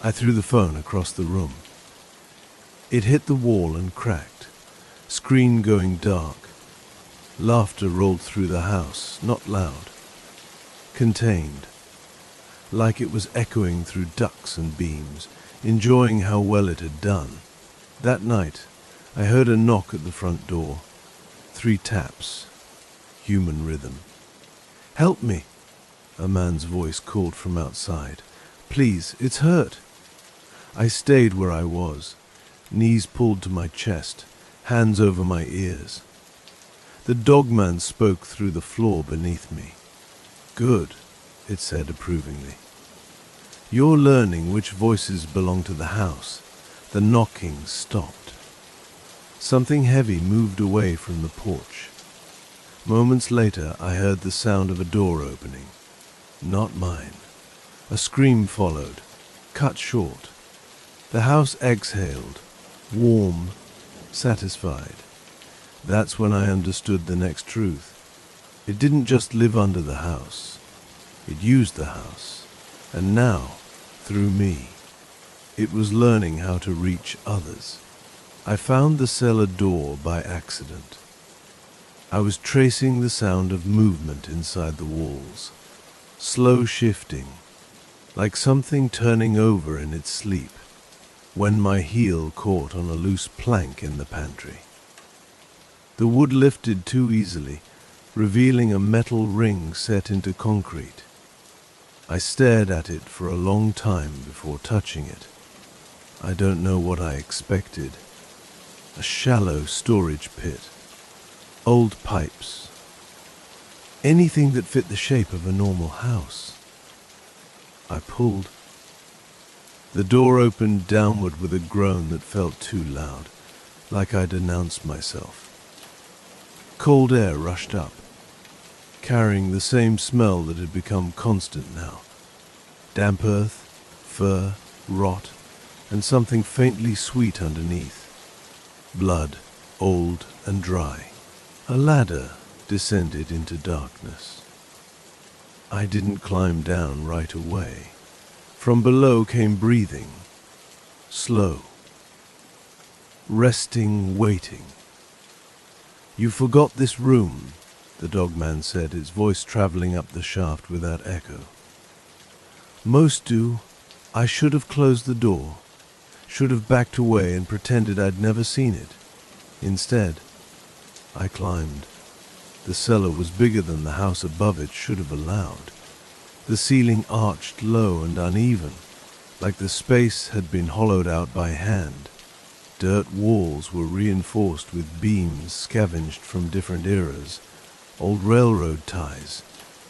I threw the phone across the room. It hit the wall and cracked, screen going dark. Laughter rolled through the house, not loud. Contained, like it was echoing through ducts and beams, enjoying how well it had done. That night, I heard a knock at the front door. 3 taps. Human rhythm. "Help me," a man's voice called from outside. "Please, it's hurt." I stayed where I was, knees pulled to my chest, hands over my ears. The dogman spoke through the floor beneath me. "Good," it said approvingly. "You're learning which voices belong to the house." The knocking stopped. Something heavy moved away from the porch. Moments later, I heard the sound of a door opening. Not mine. A scream followed, cut short. The house exhaled, warm, satisfied. That's when I understood the next truth. It didn't just live under the house. It used the house. And now, through me, it was learning how to reach others. I found the cellar door by accident. I was tracing the sound of movement inside the walls, slow shifting, like something turning over in its sleep, when my heel caught on a loose plank in the pantry. The wood lifted too easily, revealing a metal ring set into concrete. I stared at it for a long time before touching it. I don't know what I expected. A shallow storage pit. Old pipes. Anything that fit the shape of a normal house. I pulled. The door opened downward with a groan that felt too loud, like I'd announced myself. Cold air rushed up, carrying the same smell that had become constant now. Damp earth, fur, rot, and something faintly sweet underneath. Blood, old and dry. A ladder descended into darkness. I didn't climb down right away. From below came breathing, slow, resting, waiting. "You forgot this room," the dogman said, his voice traveling up the shaft without echo. "Most do. I should have closed the door, should have backed away and pretended I'd never seen it. Instead, I climbed. The cellar was bigger than the house above it should have allowed. The ceiling arched low and uneven, like the space had been hollowed out by hand. Dirt walls were reinforced with beams scavenged from different eras, old railroad ties,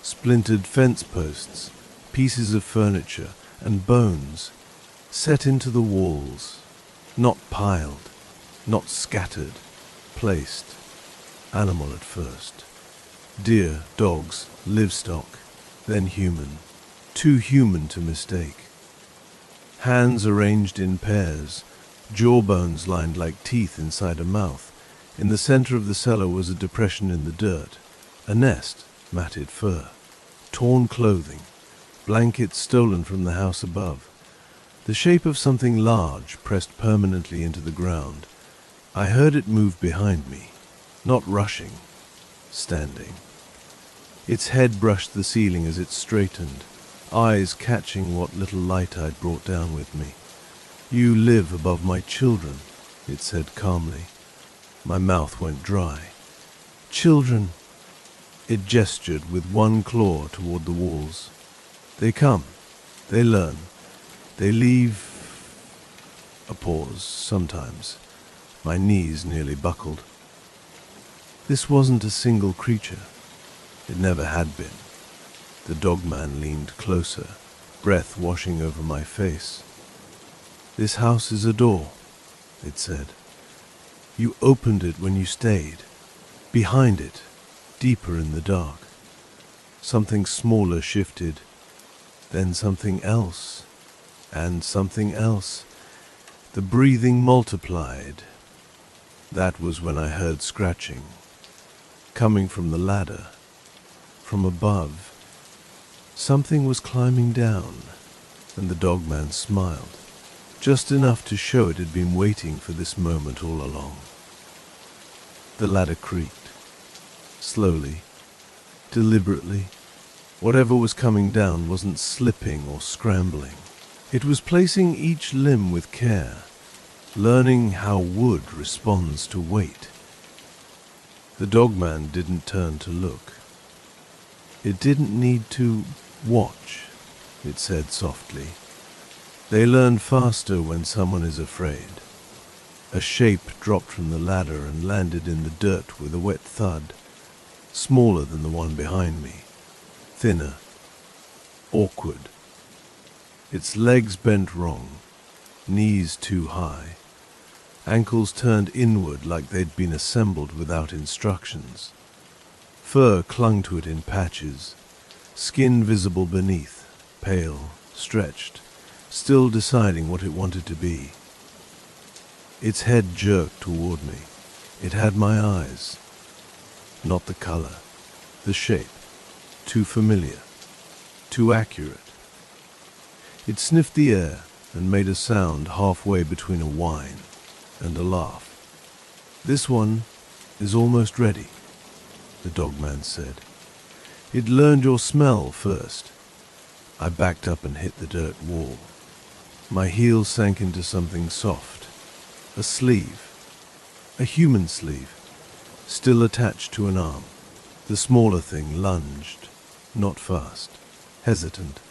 splintered fence posts, pieces of furniture, and bones set into the walls, not piled, not scattered, placed. Animal at first. Deer, dogs, livestock, then human. Too human to mistake. Hands arranged in pairs, jawbones lined like teeth inside a mouth. In the center of the cellar was a depression in the dirt, a nest, matted fur, torn clothing, blankets stolen from the house above. The shape of something large pressed permanently into the ground. I heard it move behind me, not rushing, standing. Its head brushed the ceiling as it straightened, eyes catching what little light I'd brought down with me. "You live above my children," it said calmly. My mouth went dry. "Children." It gestured with one claw toward the walls. "They come. They learn. They leave." A pause, sometimes. My knees nearly buckled. This wasn't a single creature. It never had been. The dogman leaned closer, breath washing over my face. "This house is a door," it said. "You opened it when you stayed. Behind it, deeper in the dark. Something smaller shifted, then something else, and something else. The breathing multiplied. That was when I heard scratching, coming from the ladder, from above. Something was climbing down, and the dogman smiled, just enough to show it had been waiting for this moment all along. The ladder creaked, slowly, deliberately. Whatever was coming down wasn't slipping or scrambling. It was placing each limb with care, learning how wood responds to weight. The dogman didn't turn to look. It didn't need to watch, it said softly. They learn faster when someone is afraid. A shape dropped from the ladder and landed in the dirt with a wet thud, smaller than the one behind me, thinner, awkward. Its legs bent wrong, knees too high, ankles turned inward like they'd been assembled without instructions. Fur clung to it in patches, skin visible beneath, pale, stretched, still deciding what it wanted to be. Its head jerked toward me. It had my eyes. Not the color, the shape, too familiar, too accurate. It sniffed the air and made a sound halfway between a whine and a laugh. "This one is almost ready," the dogman said. "It learned your smell first." I backed up and hit the dirt wall. My heel sank into something soft. A sleeve. A human sleeve, still attached to an arm. The smaller thing lunged, not fast, hesitant,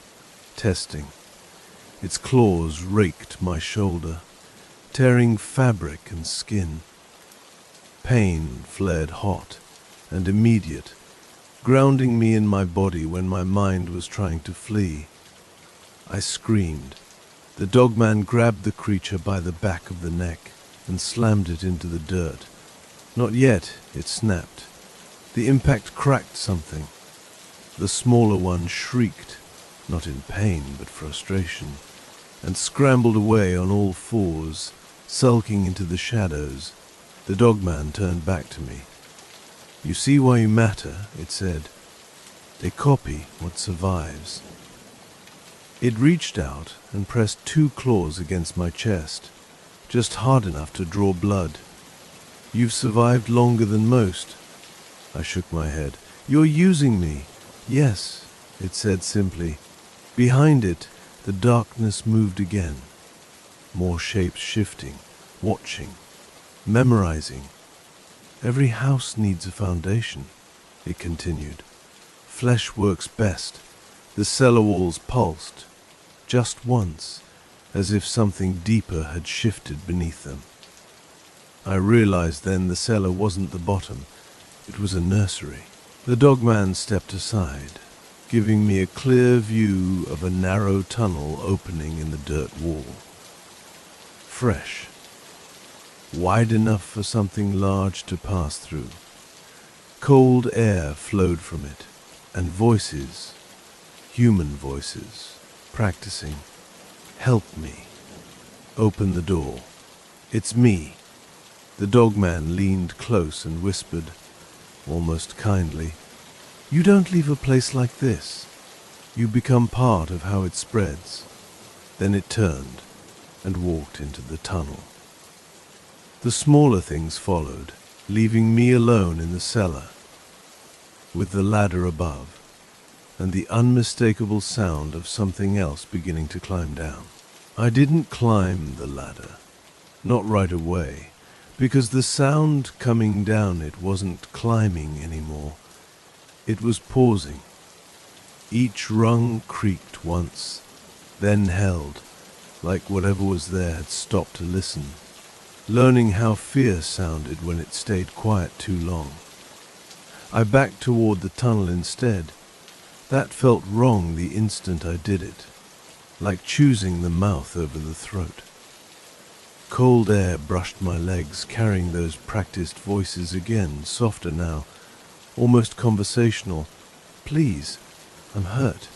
testing. Its claws raked my shoulder, tearing fabric and skin. Pain flared hot and immediate, grounding me in my body when my mind was trying to flee. I screamed. The dogman grabbed the creature by the back of the neck and slammed it into the dirt. Not yet, it snapped. The impact cracked something. The smaller one shrieked, not in pain but frustration. and scrambled away on all fours, sulking into the shadows. The dogman turned back to me. "You see why you matter," it said. "They copy what survives." It reached out and pressed 2 claws against my chest, just hard enough to draw blood. "You've survived longer than most." I shook my head. "You're using me." "Yes," it said simply. Behind it, the darkness moved again. More shapes shifting, watching, memorizing. "Every house needs a foundation," it continued. "Flesh works best." The cellar walls pulsed, just once, as if something deeper had shifted beneath them. I realized then the cellar wasn't the bottom, it was a nursery. The dogman stepped aside, giving me a clear view of a narrow tunnel opening in the dirt wall. Fresh, wide enough for something large to pass through. Cold air flowed from it, and voices, human voices, practicing, "Help me. Open the door. It's me." The dogman leaned close and whispered, almost kindly, "You don't leave a place like this. You become part of how it spreads." Then it turned and walked into the tunnel. The smaller things followed, leaving me alone in the cellar, with the ladder above, and the unmistakable sound of something else beginning to climb down. I didn't climb the ladder, not right away, because the sound coming down it wasn't climbing anymore. It was pausing. Each rung creaked once, then held, like whatever was there had stopped to listen, learning how fear sounded when it stayed quiet too long. I backed toward the tunnel instead. That felt wrong the instant I did it, like choosing the mouth over the throat. Cold air brushed my legs, carrying those practiced voices again, softer now, almost conversational. "Please, I'm hurt.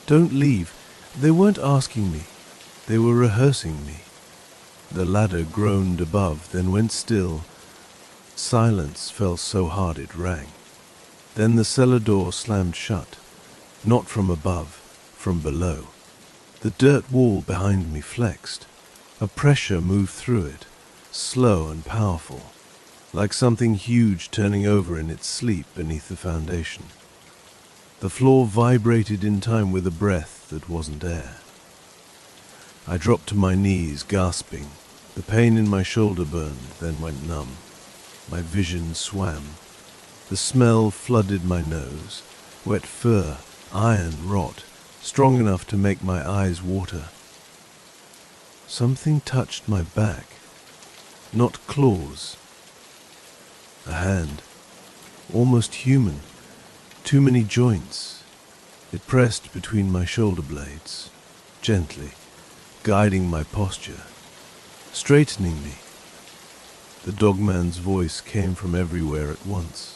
Don't leave." They weren't asking me. They were rehearsing me. The ladder groaned above, then went still. Silence fell so hard it rang. Then the cellar door slammed shut, not from above, from below. The dirt wall behind me flexed. A pressure moved through it, slow and powerful, like something huge turning over in its sleep beneath the foundation. The floor vibrated in time with a breath that wasn't air. I dropped to my knees, gasping. The pain in my shoulder burned, then went numb. My vision swam. The smell flooded my nose. Wet fur, iron rot, strong enough to make my eyes water. Something touched my back. Not claws. A hand. Almost human. Too many joints. It pressed between my shoulder blades, gently, guiding my posture, straightening me. The dogman's voice came from everywhere at once.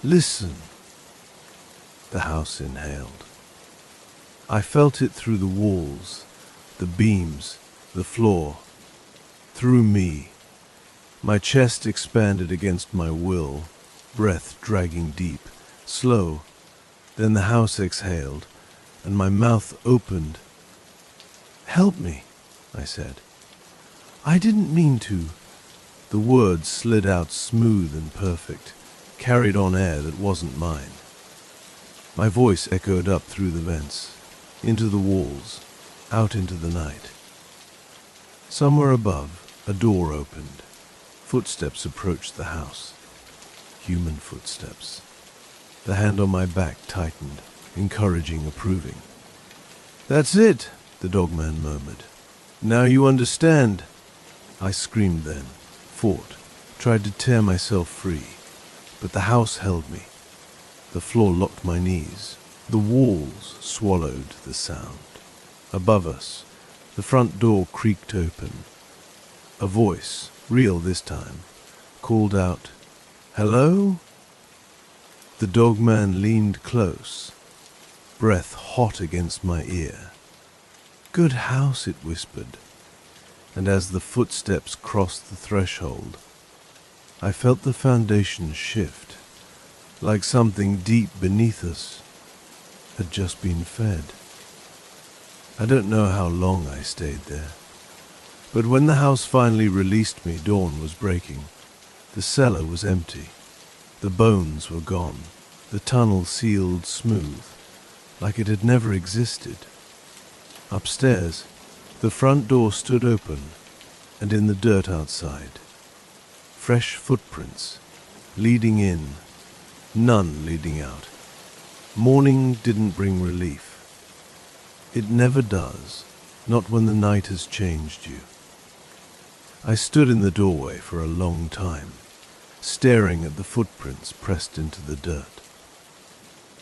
"Listen." The house inhaled. I felt it through the walls, the beams, the floor, through me. My chest expanded against my will, breath dragging deep, slow. Then the house exhaled, and my mouth opened. "Help me," I said. "I didn't mean to." The words slid out smooth and perfect, carried on air that wasn't mine. My voice echoed up through the vents, into the walls, out into the night. Somewhere above, a door opened. Footsteps approached the house. Human footsteps. The hand on my back tightened, encouraging, approving. "That's it," the dogman murmured. "Now you understand." I screamed then, fought, tried to tear myself free, but the house held me. The floor locked my knees. The walls swallowed the sound. Above us, the front door creaked open. A voice, real this time, called out, "Hello?" The dogman leaned close, breath hot against my ear. "Good house," it whispered, and as the footsteps crossed the threshold, I felt the foundation shift, like something deep beneath us had just been fed. I don't know how long I stayed there, but when the house finally released me, dawn was breaking. The cellar was empty. The bones were gone. The tunnel sealed smooth, like it had never existed. Upstairs, the front door stood open, and in the dirt outside, fresh footprints, leading in, none leading out. Morning didn't bring relief. It never does, not when the night has changed you. I stood in the doorway for a long time, staring at the footprints pressed into the dirt.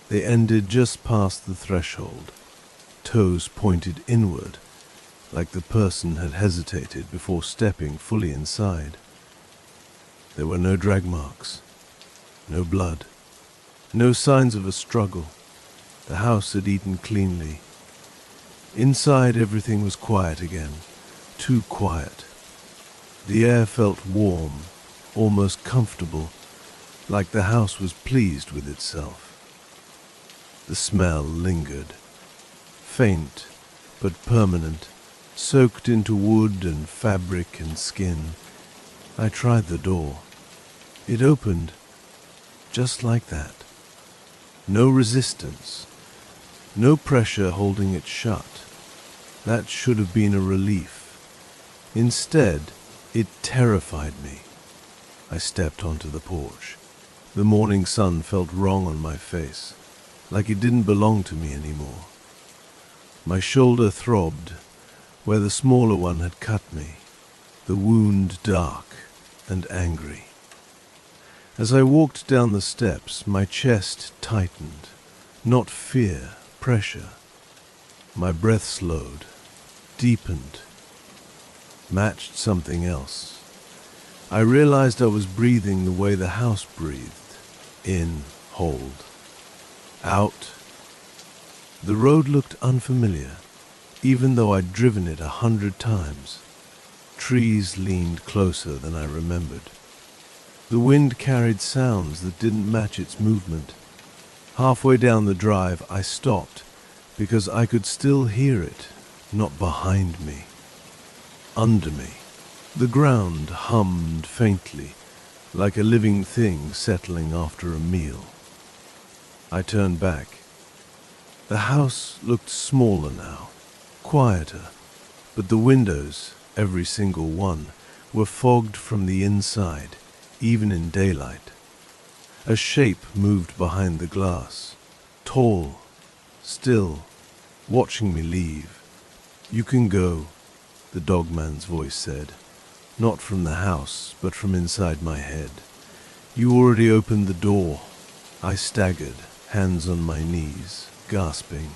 They ended just past the threshold, toes pointed inward, like the person had hesitated before stepping fully inside. There were no drag marks, no blood, no signs of a struggle. The house had eaten cleanly. Inside, everything was quiet again, too quiet. The air felt warm, almost comfortable, like the house was pleased with itself. The smell lingered, faint but permanent, soaked into wood and fabric and skin. I tried the door. It opened, just like that. No resistance, no pressure holding it shut. That should have been a relief. Instead, it terrified me. I stepped onto the porch. The morning sun felt wrong on my face, like it didn't belong to me anymore. My shoulder throbbed where the smaller one had cut me, the wound dark and angry. As I walked down the steps, my chest tightened, not fear, pressure. My breath slowed, deepened, matched something else. I realized I was breathing the way the house breathed. In, hold. Out. The road looked unfamiliar, even though I'd driven it 100 times. Trees leaned closer than I remembered. The wind carried sounds that didn't match its movement. Halfway down the drive, I stopped because I could still hear it, not behind me, under me. The ground hummed faintly, like a living thing settling after a meal. I turned back. The house looked smaller now, quieter, but the windows, every single one, were fogged from the inside, even in daylight. A shape moved behind the glass, tall, still, watching me leave. "You can go," the dogman's voice said, not from the house, but from inside my head. "You already opened the door." I staggered, hands on my knees, gasping.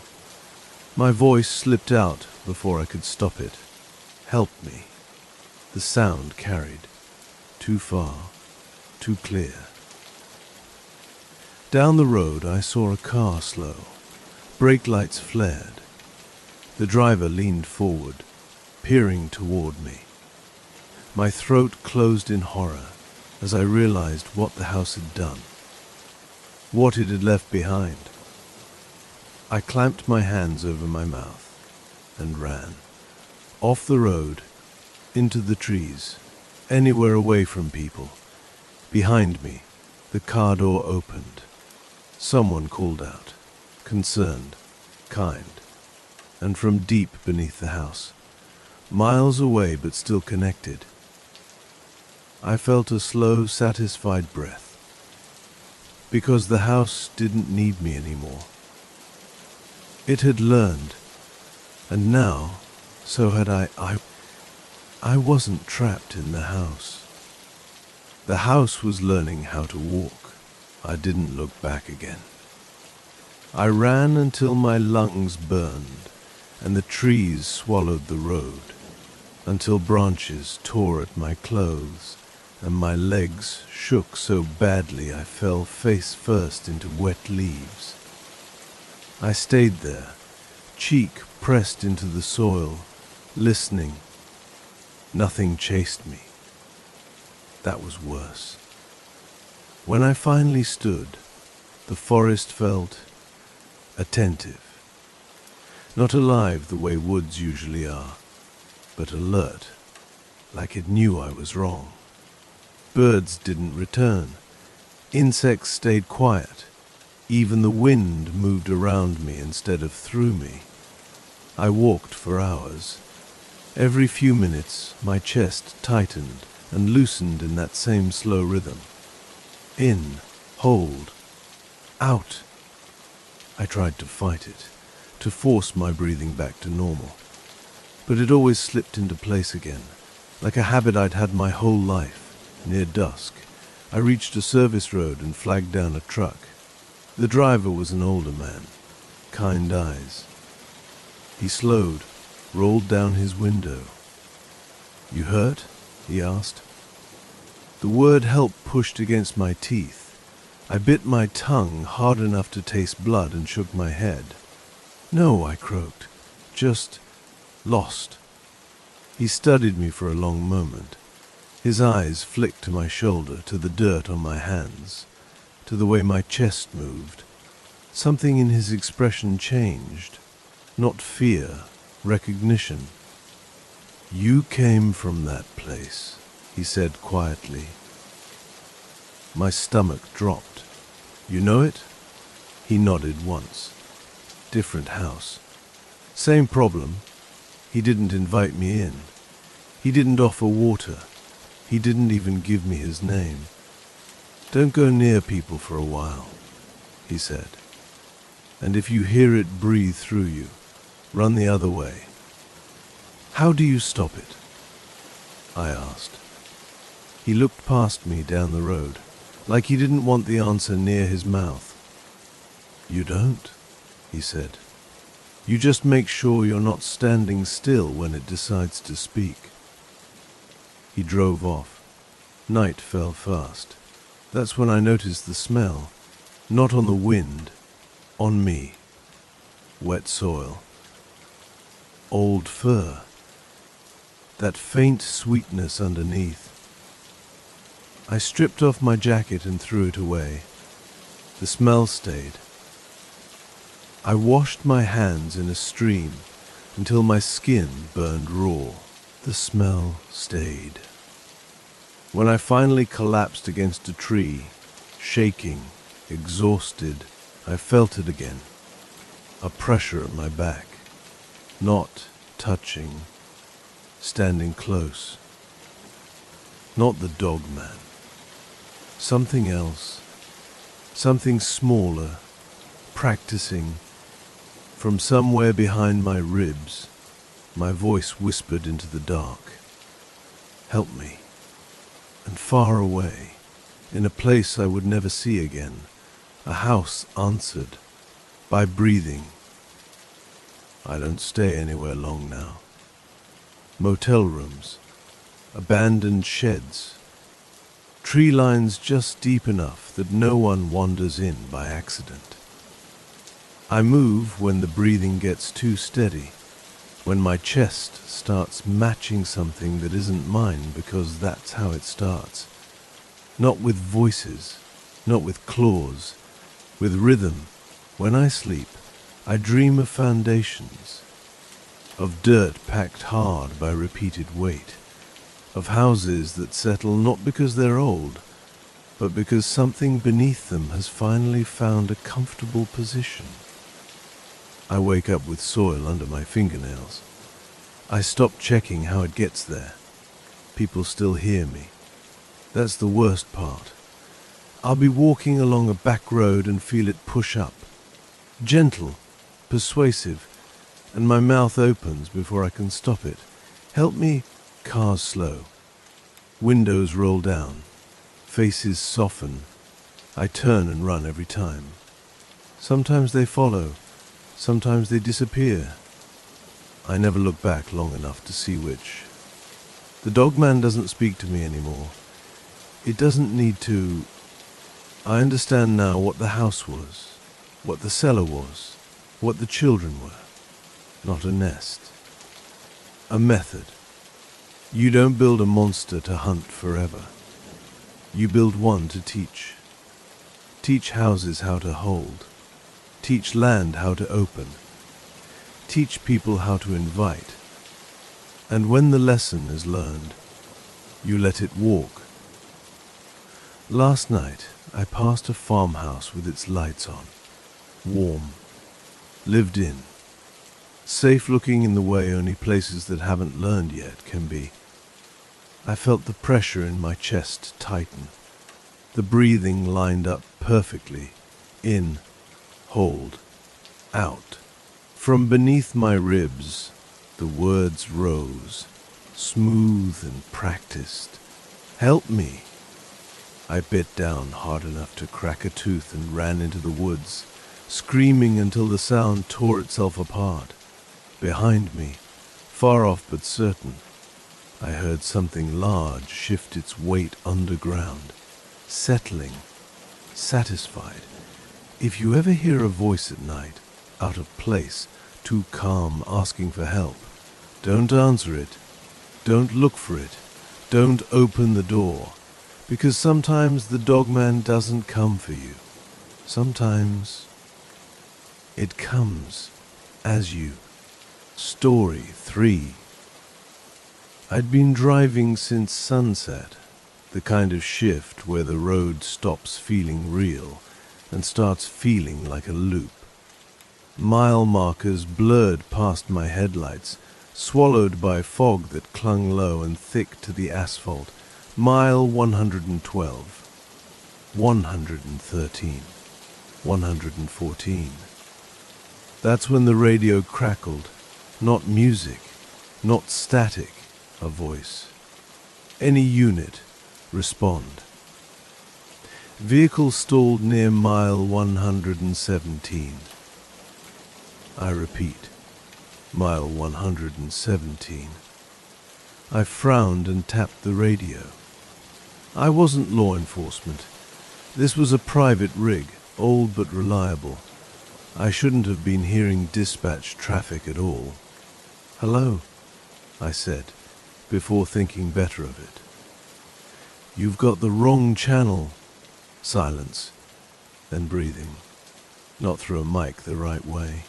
My voice slipped out before I could stop it. "Help me." The sound carried, too far, too clear. Down the road I saw a car slow. Brake lights flared. The driver leaned forward, peering toward me. My throat closed in horror as I realized what the house had done, what it had left behind. I clamped my hands over my mouth and ran. Off the road, into the trees, anywhere away from people. Behind me, the car door opened. Someone called out, concerned, kind, and from deep beneath the house, miles away but still connected. I felt a slow, satisfied breath, because the house didn't need me anymore. It had learned, and now, so had I. I wasn't trapped in the house. The house was learning how to walk. I didn't look back again. I ran until my lungs burned and the trees swallowed the road, until branches tore at my clothes and my legs shook so badly I fell face first into wet leaves. I stayed there, cheek pressed into the soil, listening. Nothing chased me. That was worse. When I finally stood, the forest felt attentive. Not alive the way woods usually are, but alert, like it knew I was wrong. Birds didn't return. Insects stayed quiet. Even the wind moved around me instead of through me. I walked for hours. Every few minutes, my chest tightened and loosened in that same slow rhythm. In, hold, out. I tried to fight it, to force my breathing back to normal. But it always slipped into place again, like a habit I'd had my whole life. Near dusk, I reached a service road and flagged down a truck. The driver was an older man, kind eyes. He slowed, rolled down his window. "You hurt?" he asked. The word help pushed against my teeth. I bit my tongue hard enough to taste blood and shook my head. "No," I croaked. "Just lost." He studied me for a long moment. His eyes flicked to my shoulder, to the dirt on my hands, to the way my chest moved. Something in his expression changed. Not fear, recognition. "You came from that place," he said quietly. My stomach dropped. "You know it?" He nodded once. Different house. Same problem. He didn't invite me in. He didn't offer water. He didn't even give me his name. "Don't go near people for a while," he said. "And if you hear it breathe through you, run the other way." "How do you stop it?" I asked. He looked past me down the road, like he didn't want the answer near his mouth. "You don't," he said. "You just make sure you're not standing still when it decides to speak." He drove off. Night fell fast. That's when I noticed the smell. Not on the wind, on me. Wet soil. Old fur. That faint sweetness underneath. I stripped off my jacket and threw it away. The smell stayed. I washed my hands in a stream until my skin burned raw. The smell stayed. When I finally collapsed against a tree, shaking, exhausted, I felt it again. A pressure at my back. Not touching. Standing close. Not the dogman. Something else. Something smaller. Practicing. From somewhere behind my ribs, my voice whispered into the dark. "Help me." And far away, in a place I would never see again, a house answered by breathing. I don't stay anywhere long now. Motel rooms, abandoned sheds, tree lines just deep enough that no one wanders in by accident. I move when the breathing gets too steady, when my chest starts matching something that isn't mine because that's how it starts. Not with voices, not with claws, with rhythm. When I sleep, I dream of foundations, of dirt packed hard by repeated weight, of houses that settle not because they're old, but because something beneath them has finally found a comfortable position. I wake up with soil under my fingernails. I stop checking how it gets there. People still hear me. That's the worst part. I'll be walking along a back road and feel it push up. Gentle, persuasive, and my mouth opens before I can stop it. "Help me." Cars slow. Windows roll down. Faces soften. I turn and run every time. Sometimes they follow. Sometimes they disappear. I never look back long enough to see which. The dogman doesn't speak to me anymore. It doesn't need to. I understand now what the house was, what the cellar was, what the children were. not a nest. A method. You don't build a monster to hunt forever. You build one to teach. Teach houses how to hold. Teach land how to open. Teach people how to invite. And when the lesson is learned, you let it walk. Last night, I passed a farmhouse with its lights on. Warm. Lived in. Safe looking in the way only places that haven't learned yet can be. I felt the pressure in my chest tighten. The breathing lined up perfectly. In, hold, out. From beneath my ribs, the words rose, smooth and practiced. Help me. I bit down hard enough to crack a tooth and ran into the woods, screaming until the sound tore itself apart. Behind me, far off but certain, I heard something large shift its weight underground, settling, satisfied. If you ever hear a voice at night, out of place, too calm, asking for help, don't answer it, don't look for it, don't open the door, because sometimes the dogman doesn't come for you. Sometimes it comes as you. Story 3. I'd been driving since sunset, the kind of shift where the road stops feeling real and starts feeling like a loop. Mile markers blurred past my headlights, swallowed by fog that clung low and thick to the asphalt. Mile 112, 113, 114. That's when the radio crackled. Not music, not static, a voice. Any unit, respond. Vehicle stalled near mile 117. I repeat, mile 117. I frowned and tapped the radio. I wasn't law enforcement. This was a private rig, old but reliable. I shouldn't have been hearing dispatch traffic at all. Hello, I said, before thinking better of it. You've got the wrong channel. Silence, then breathing. Not through a mic the right way.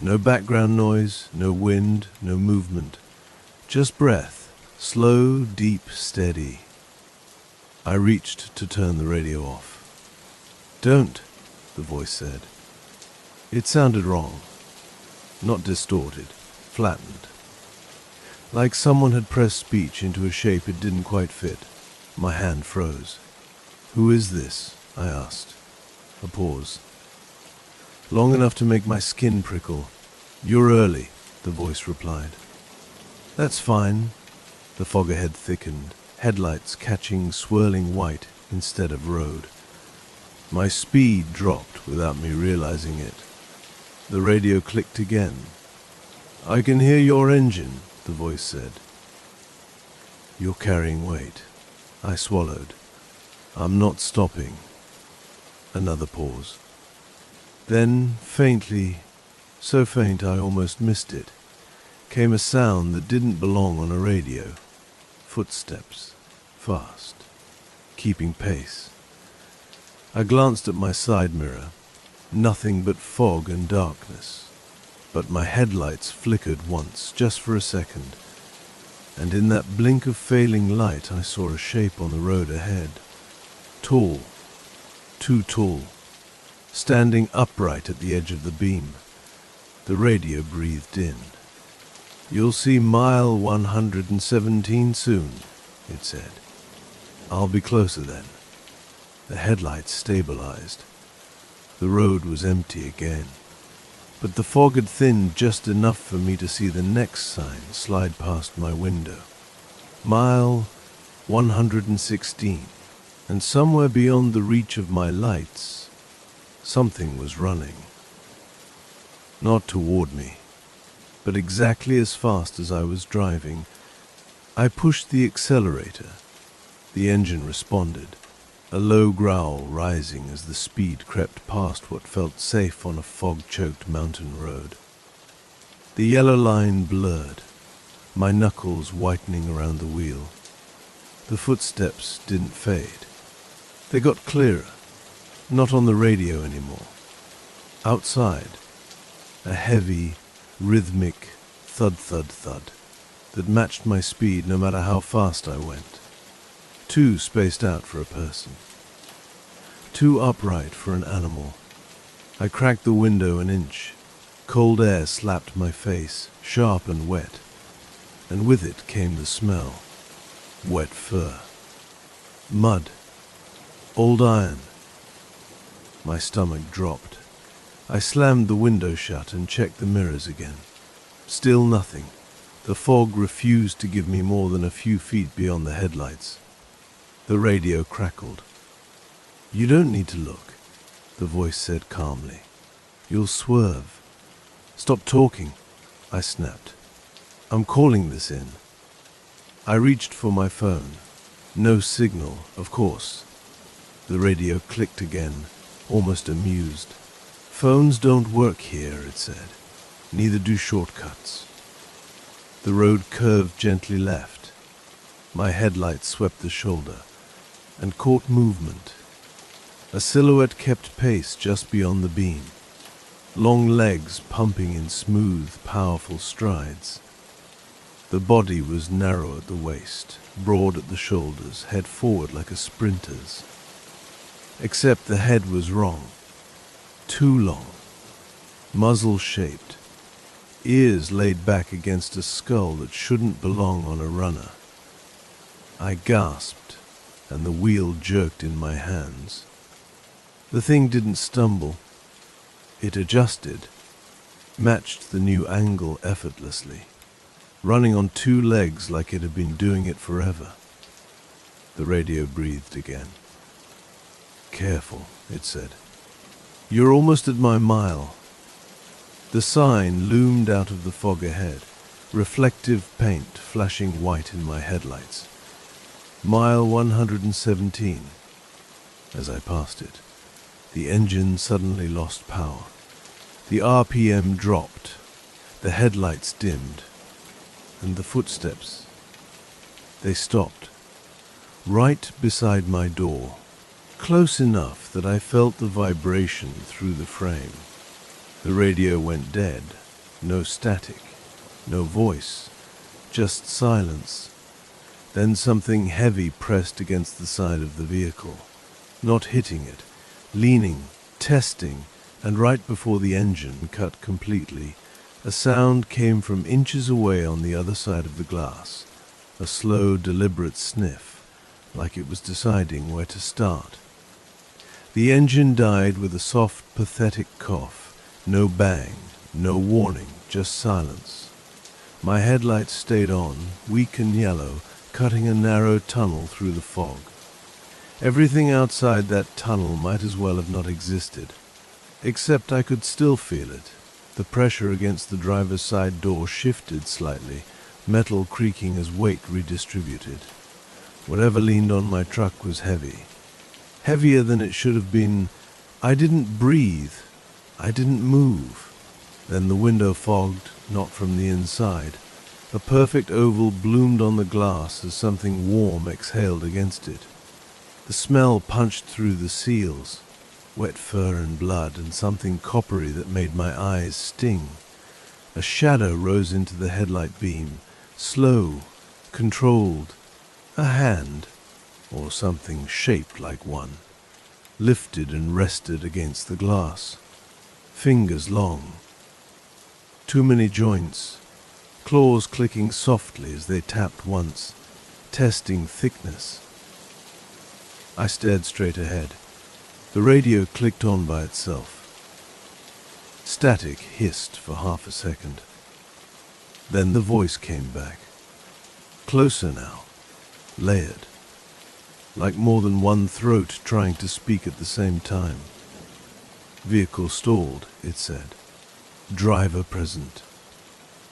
No background noise, no wind, no movement. Just breath, slow, deep, steady. I reached to turn the radio off. Don't, the voice said. It sounded wrong. Not distorted, flattened. Like someone had pressed speech into a shape it didn't quite fit. My hand froze. Who is this? I asked. A pause. Long enough to make my skin prickle. You're early, the voice replied. That's fine. The fog ahead thickened, headlights catching swirling white instead of road. My speed dropped without me realizing it. The radio clicked again. I can hear your engine, the voice said. You're carrying weight. I swallowed. I'm not stopping. Another pause. Then, faintly, so faint I almost missed it, came a sound that didn't belong on a radio. Footsteps. Fast. Keeping pace. I glanced at my side mirror. Nothing but fog and darkness. But my headlights flickered once, just for a second, and in that blink of failing light I saw a shape on the road ahead. Tall. Too tall. Standing upright at the edge of the beam. The radio breathed in. You'll see mile 117 soon, it said. I'll be closer then. The headlights stabilized. The road was empty again. But the fog had thinned just enough for me to see the next sign slide past my window. Mile 116. And somewhere beyond the reach of my lights, something was running. Not toward me, but exactly as fast as I was driving. I pushed the accelerator. The engine responded, a low growl rising as the speed crept past what felt safe on a fog-choked mountain road. The yellow line blurred, my knuckles whitening around the wheel. The footsteps didn't fade. They got clearer, not on the radio anymore. Outside, a heavy, rhythmic thud-thud-thud that matched my speed no matter how fast I went. Too spaced out for a person. Too upright for an animal. I cracked the window an inch. Cold air slapped my face, sharp and wet, and with it came the smell. Wet fur. Mud. Old iron. My stomach dropped. I slammed the window shut and checked the mirrors again. Still nothing. The fog refused to give me more than a few feet beyond the headlights. The radio crackled. "You don't need to look," the voice said calmly. "You'll swerve." "Stop talking," I snapped. "I'm calling this in." I reached for my phone. No signal, of course. The radio clicked again, almost amused. "Phones don't work here," it said. "Neither do shortcuts." The road curved gently left. My headlight swept the shoulder and caught movement. A silhouette kept pace just beyond the beam, long legs pumping in smooth, powerful strides. The body was narrow at the waist, broad at the shoulders, head forward like a sprinter's. Except the head was wrong. Too long. Muzzle-shaped. Ears laid back against a skull that shouldn't belong on a runner. I gasped, and the wheel jerked in my hands. The thing didn't stumble. It adjusted, matched the new angle effortlessly, running on two legs like it had been doing it forever. The radio breathed again. "Careful," it said. "You're almost at my mile." The sign loomed out of the fog ahead, reflective paint flashing white in my headlights. Mile 117. As I passed it, the engine suddenly lost power. The RPM dropped, the headlights dimmed, and the footsteps. They stopped, right beside my door, close enough that I felt the vibration through the frame. The radio went dead, no static, no voice, just silence. Then something heavy pressed against the side of the vehicle, not hitting it, leaning, testing, and right before the engine cut completely, a sound came from inches away on the other side of the glass, a slow, deliberate sniff, like it was deciding where to start. The engine died with a soft, pathetic cough. No bang, no warning, just silence. My headlights stayed on, weak and yellow, cutting a narrow tunnel through the fog. Everything outside that tunnel might as well have not existed, except I could still feel it. The pressure against the driver's side door shifted slightly, metal creaking as weight redistributed. Whatever leaned on my truck was heavy. Heavier than it should have been. I didn't breathe. I didn't move. Then the window fogged, not from the inside. A perfect oval bloomed on the glass as something warm exhaled against it. The smell punched through the seals, wet fur and blood, and something coppery that made my eyes sting. A shadow rose into the headlight beam, slow, controlled. A hand, or something shaped like one, lifted and rested against the glass. Fingers long. Too many joints, claws clicking softly as they tapped once, testing thickness. I stared straight ahead. The radio clicked on by itself. Static hissed for half a second. Then the voice came back. Closer now, layered, like more than one throat trying to speak at the same time. "Vehicle stalled," it said. "Driver present."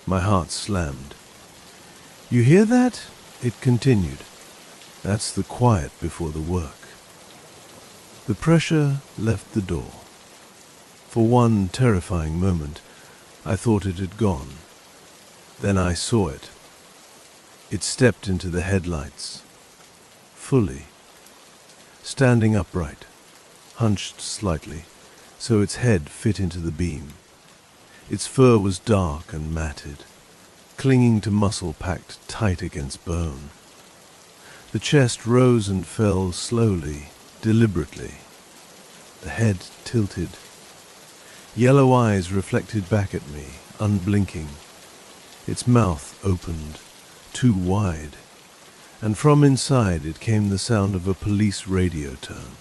My heart slammed. "You hear that?" it continued. "That's the quiet before the work." The pressure left the door. For one terrifying moment, I thought it had gone. Then I saw it. It stepped into the headlights, fully, standing upright, hunched slightly, so its head fit into the beam. Its fur was dark and matted, clinging to muscle packed tight against bone. The chest rose and fell slowly, deliberately. The head tilted. Yellow eyes reflected back at me, unblinking. Its mouth opened, too wide, and from inside it came the sound of a police radio tone.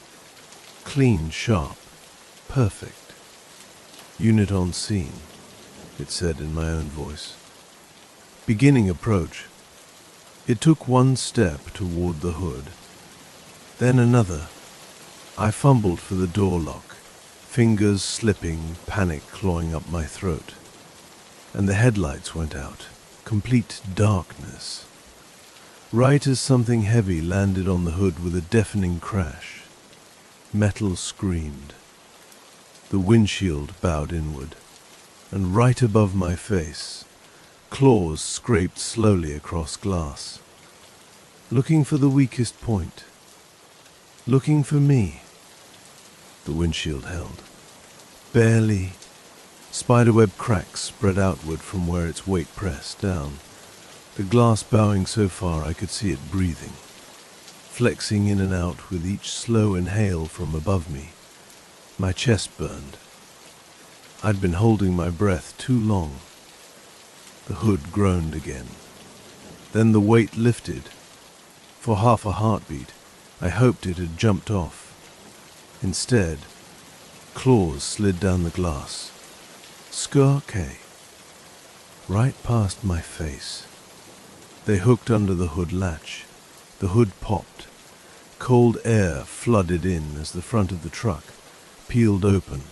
Clean, sharp, perfect. "Unit on scene," it said in my own voice. "Beginning approach." It took one step toward the hood, then another. I fumbled for the door lock, fingers slipping, panic clawing up my throat. And the headlights went out, complete darkness. Right as something heavy landed on the hood with a deafening crash, metal screamed. The windshield bowed inward, and right above my face, claws scraped slowly across glass, looking for the weakest point, looking for me. The windshield held, barely. Spiderweb cracks spread outward from where its weight pressed down, the glass bowing so far I could see it breathing, flexing in and out with each slow inhale from above me. My chest burned. I'd been holding my breath too long. The hood groaned again. Then the weight lifted. For half a heartbeat, I hoped it had jumped off. Instead, claws slid down the glass. Skirkay. Right past my face. They hooked under the hood latch. The hood popped. Cold air flooded in as the front of the truck peeled open,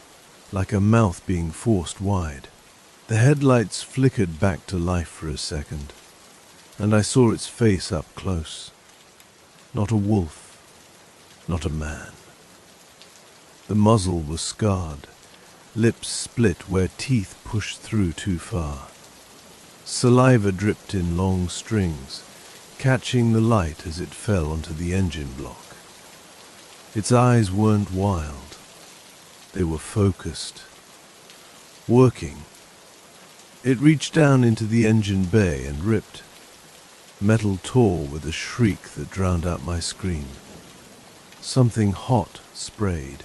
like a mouth being forced wide. The headlights flickered back to life for a second, and I saw its face up close. Not a wolf, not a man. The muzzle was scarred, lips split where teeth pushed through too far. Saliva dripped in long strings, catching the light as it fell onto the engine block. Its eyes weren't wild. They were focused, working. It reached down into the engine bay and ripped. Metal tore with a shriek that drowned out my scream. Something hot sprayed,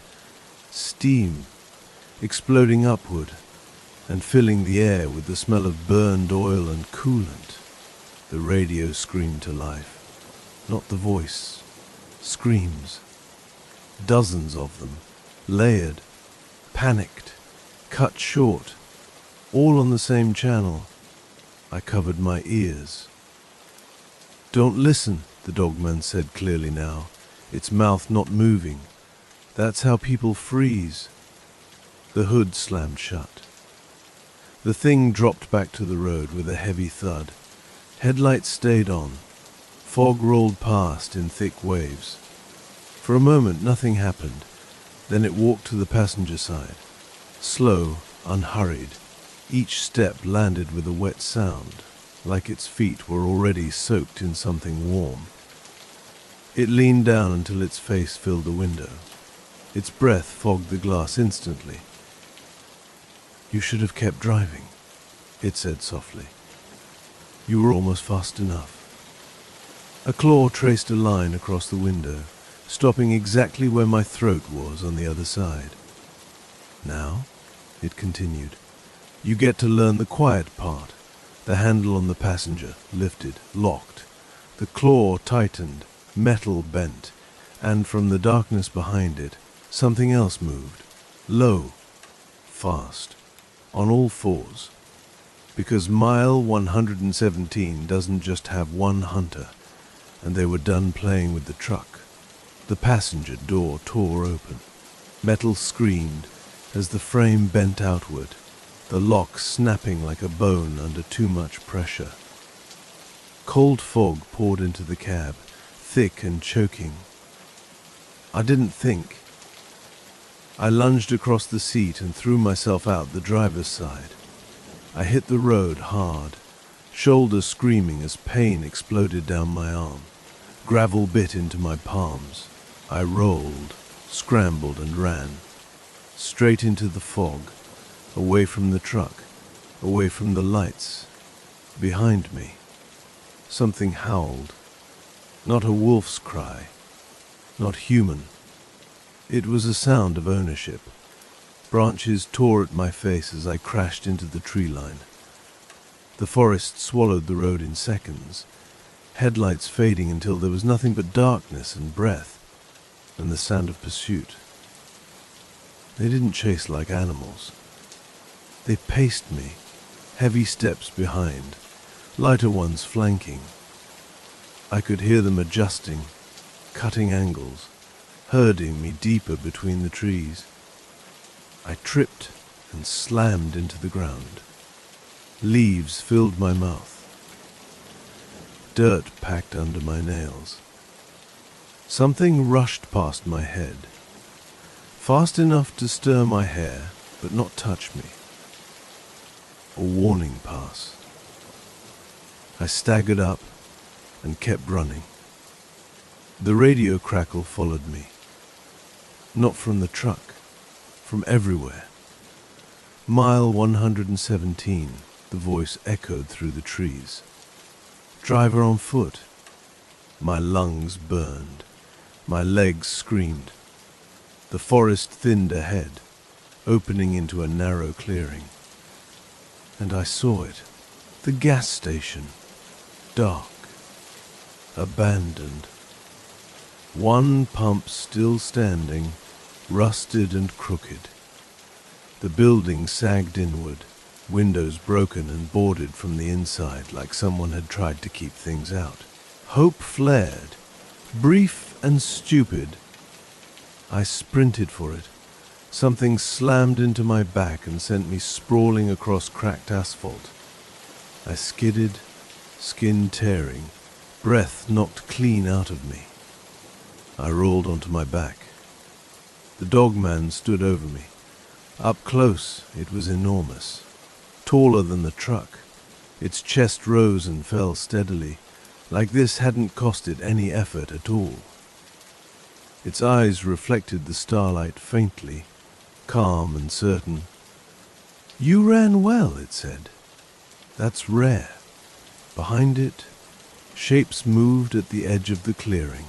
steam, exploding upward and filling the air with the smell of burned oil and coolant. The radio screamed to life. Not the voice. Screams. Dozens of them, layered, panicked, cut short, all on the same channel. I covered my ears. "Don't listen," the dogman said clearly now, its mouth not moving. "That's how people freeze." The hood slammed shut. The thing dropped back to the road with a heavy thud. Headlights stayed on. Fog rolled past in thick waves. For a moment nothing happened. Then it walked to the passenger side. Slow, unhurried. Each step landed with a wet sound, like its feet were already soaked in something warm. It leaned down until its face filled the window. Its breath fogged the glass instantly. "You should have kept driving," it said softly. "You were almost fast enough." A claw traced a line across the window, stopping exactly where my throat was on the other side. "Now," it continued, "you get to learn the quiet part." The handle on the passenger lifted, locked. The claw tightened, metal bent, and from the darkness behind it, something else moved. Low, fast, on all fours. Because mile 117 doesn't just have one hunter, and they were done playing with the truck. The passenger door tore open. Metal screamed as the frame bent outward, the lock snapping like a bone under too much pressure. Cold fog poured into the cab, thick and choking. I didn't think. I lunged across the seat and threw myself out the driver's side. I hit the road hard, shoulder screaming as pain exploded down my arm. Gravel bit into my palms. I rolled, scrambled and ran. Straight into the fog, away from the truck, away from the lights. Behind me, something howled. Not a wolf's cry, not human. It was a sound of ownership. Branches tore at my face as I crashed into the tree line. The forest swallowed the road in seconds, headlights fading until there was nothing but darkness and breath, and the sound of pursuit. They didn't chase like animals. They paced me, heavy steps behind, lighter ones flanking. I could hear them adjusting, cutting angles, herding me deeper between the trees. I tripped and slammed into the ground. Leaves filled my mouth. Dirt packed under my nails. Something rushed past my head, fast enough to stir my hair, but not touch me. A warning pass. I staggered up and kept running. The radio crackle followed me. Not from the truck, from everywhere. Mile 117, the voice echoed through the trees. Driver on foot. My lungs burned. My legs screamed. The forest thinned ahead, opening into a narrow clearing. And I saw it. The gas station. Dark. Abandoned. One pump still standing, rusted and crooked. The building sagged inward, windows broken and boarded from the inside like someone had tried to keep things out. Hope flared, brief and stupid. I sprinted for it. Something slammed into my back and sent me sprawling across cracked asphalt. I skidded, skin tearing, breath knocked clean out of me. I rolled onto my back. The dogman stood over me. Up close, it was enormous. Taller than the truck. Its chest rose and fell steadily, like this hadn't cost it any effort at all. Its eyes reflected the starlight faintly, calm and certain. "You ran well," it said. "That's rare." Behind it, shapes moved at the edge of the clearing.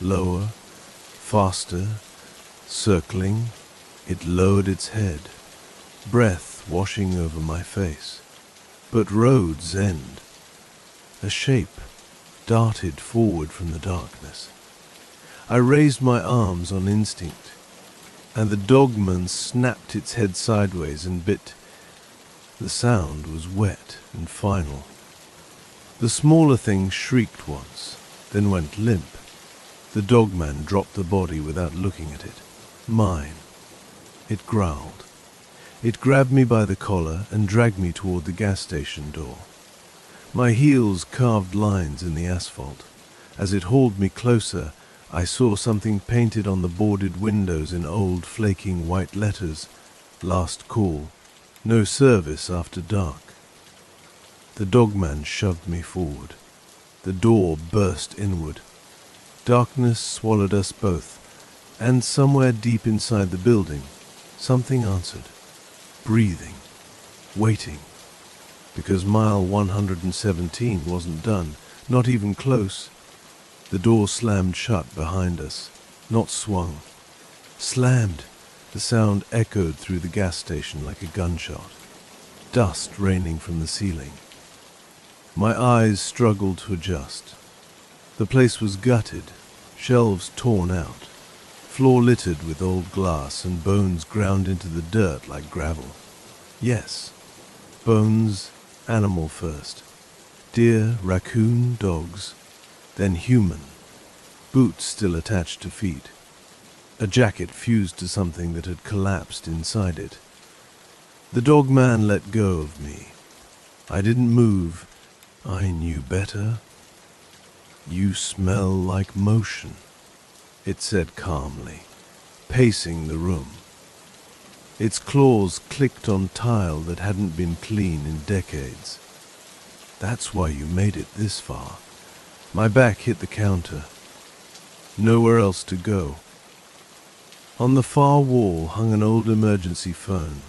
Lower, faster, circling. It lowered its head, breath washing over my face. But road's end. A shape darted forward from the darkness. I raised my arms on instinct, and the dogman snapped its head sideways and bit. The sound was wet and final. The smaller thing shrieked once, then went limp. The dogman dropped the body without looking at it. Mine. It growled. It grabbed me by the collar and dragged me toward the gas station door. My heels carved lines in the asphalt. As it hauled me closer, I saw something painted on the boarded windows in old, flaking white letters. Last call. No service after dark. The dogman shoved me forward. The door burst inward. Darkness swallowed us both, and somewhere deep inside the building, something answered. Breathing. Waiting. Because mile 117 wasn't done, not even close. The door slammed shut behind us, not swung. Slammed. The sound echoed through the gas station like a gunshot. Dust raining from the ceiling. My eyes struggled to adjust. The place was gutted, shelves torn out, floor littered with old glass and bones ground into the dirt like gravel. Yes, bones, animal first. Deer, raccoon, dogs, then human. Boots still attached to feet. A jacket fused to something that had collapsed inside it. The dogman let go of me. I didn't move. I knew better. "You smell like motion," it said calmly, pacing the room. Its claws clicked on tile that hadn't been clean in decades. That's why you made it this far. My back hit the counter. Nowhere else to go. On the far wall hung an old emergency phone,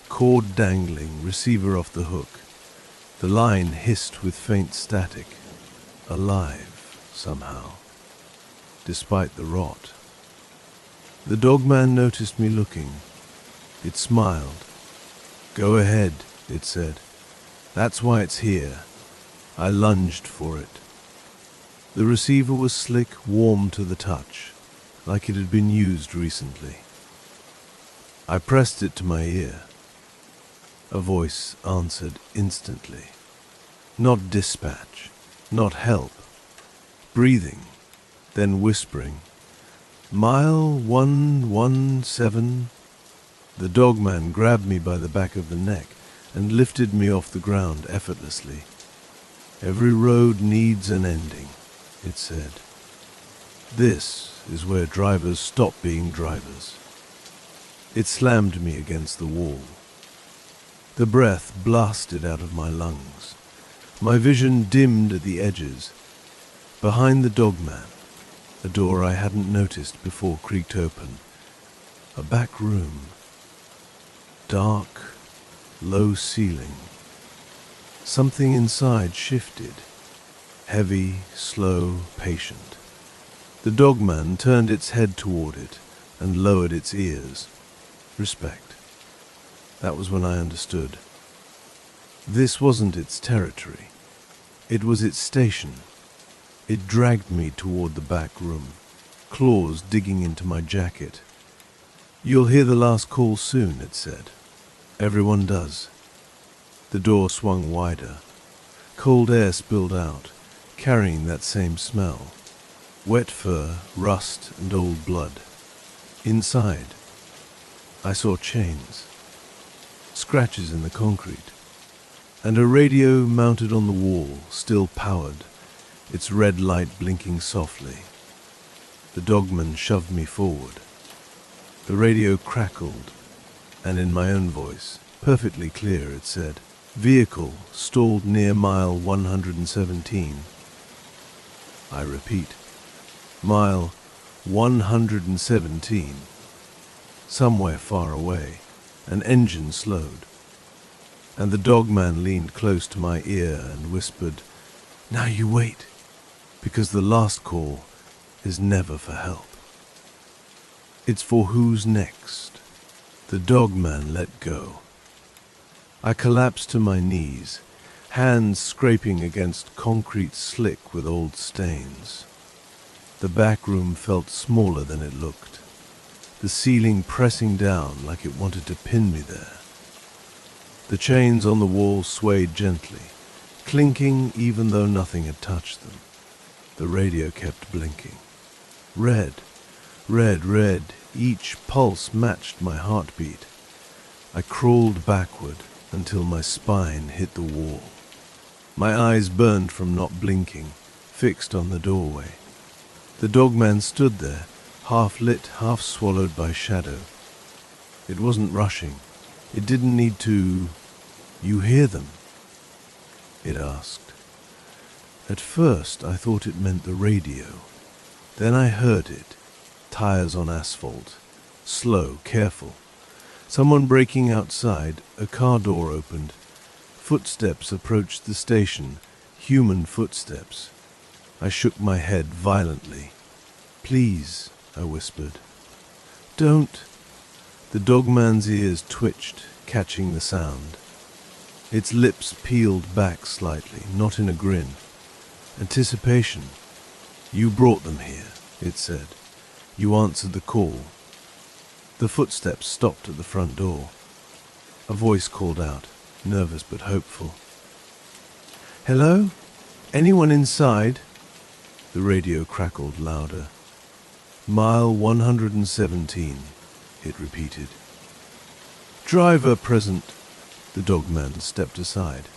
cord dangling, receiver off the hook. The line hissed with faint static, alive somehow, despite the rot. The dogman noticed me looking. It smiled. "Go ahead," it said. "That's why it's here." I lunged for it. The receiver was slick, warm to the touch, like it had been used recently. I pressed it to my ear. A voice answered instantly. Not dispatch, not help. Breathing, then whispering. "Mile 117. The dogman grabbed me by the back of the neck and lifted me off the ground effortlessly. "Every road needs an ending," it said. "This is where drivers stop being drivers." It slammed me against the wall. The breath blasted out of my lungs. My vision dimmed at the edges. Behind the dogman, a door I hadn't noticed before creaked open. A back room. Dark, low ceiling. Something inside shifted. Heavy, slow, patient. The dogman turned its head toward it and lowered its ears. Respect. That was when I understood. This wasn't its territory. It was its station. It dragged me toward the back room, claws digging into my jacket. "You'll hear the last call soon," it said. "Everyone does." The door swung wider. Cold air spilled out, carrying that same smell. Wet fur, rust, and old blood. Inside, I saw chains, scratches in the concrete, and a radio mounted on the wall, still powered, its red light blinking softly. The dogman shoved me forward. The radio crackled, and in my own voice, perfectly clear, it said, "Vehicle stalled near mile 117. I repeat, mile 117. Somewhere far away, an engine slowed, and the dogman leaned close to my ear and whispered, "Now you wait, because the last call is never for help. It's for who's next." The dogman let go. I collapsed to my knees, hands scraping against concrete slick with old stains. The back room felt smaller than it looked, the ceiling pressing down like it wanted to pin me there. The chains on the wall swayed gently, clinking even though nothing had touched them. The radio kept blinking. Red, red, red. Each pulse matched my heartbeat. I crawled backward until my spine hit the wall. My eyes burned from not blinking, fixed on the doorway. The dogman stood there, half lit, half swallowed by shadow. It wasn't rushing. It didn't need to... "You hear them?" it asked. At first I thought it meant the radio. Then I heard it. Tires on asphalt. Slow, careful. Someone braking outside. A car door opened. Footsteps approached the station. Human footsteps. I shook my head violently. "Please," I whispered. "Don't." The dogman's ears twitched, catching the sound. Its lips peeled back slightly, not in a grin. Anticipation. "You brought them here," it said. "You answered the call." The footsteps stopped at the front door. A voice called out, nervous but hopeful. "Hello? Anyone inside?" The radio crackled louder. "Mile 117, it repeated. "Driver present." The dogman stepped aside,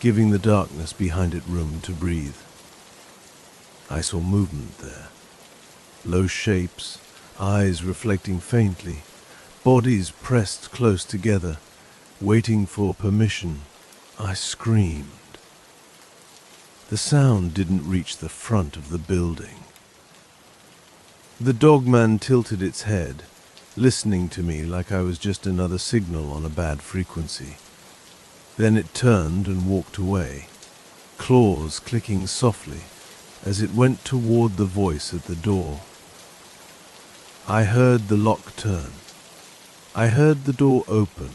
giving the darkness behind it room to breathe. I saw movement there. Low shapes, eyes reflecting faintly, bodies pressed close together, waiting for permission. I screamed. The sound didn't reach the front of the building. The dogman tilted its head, listening to me like I was just another signal on a bad frequency. Then it turned and walked away, claws clicking softly as it went toward the voice at the door. I heard the lock turn. I heard the door open.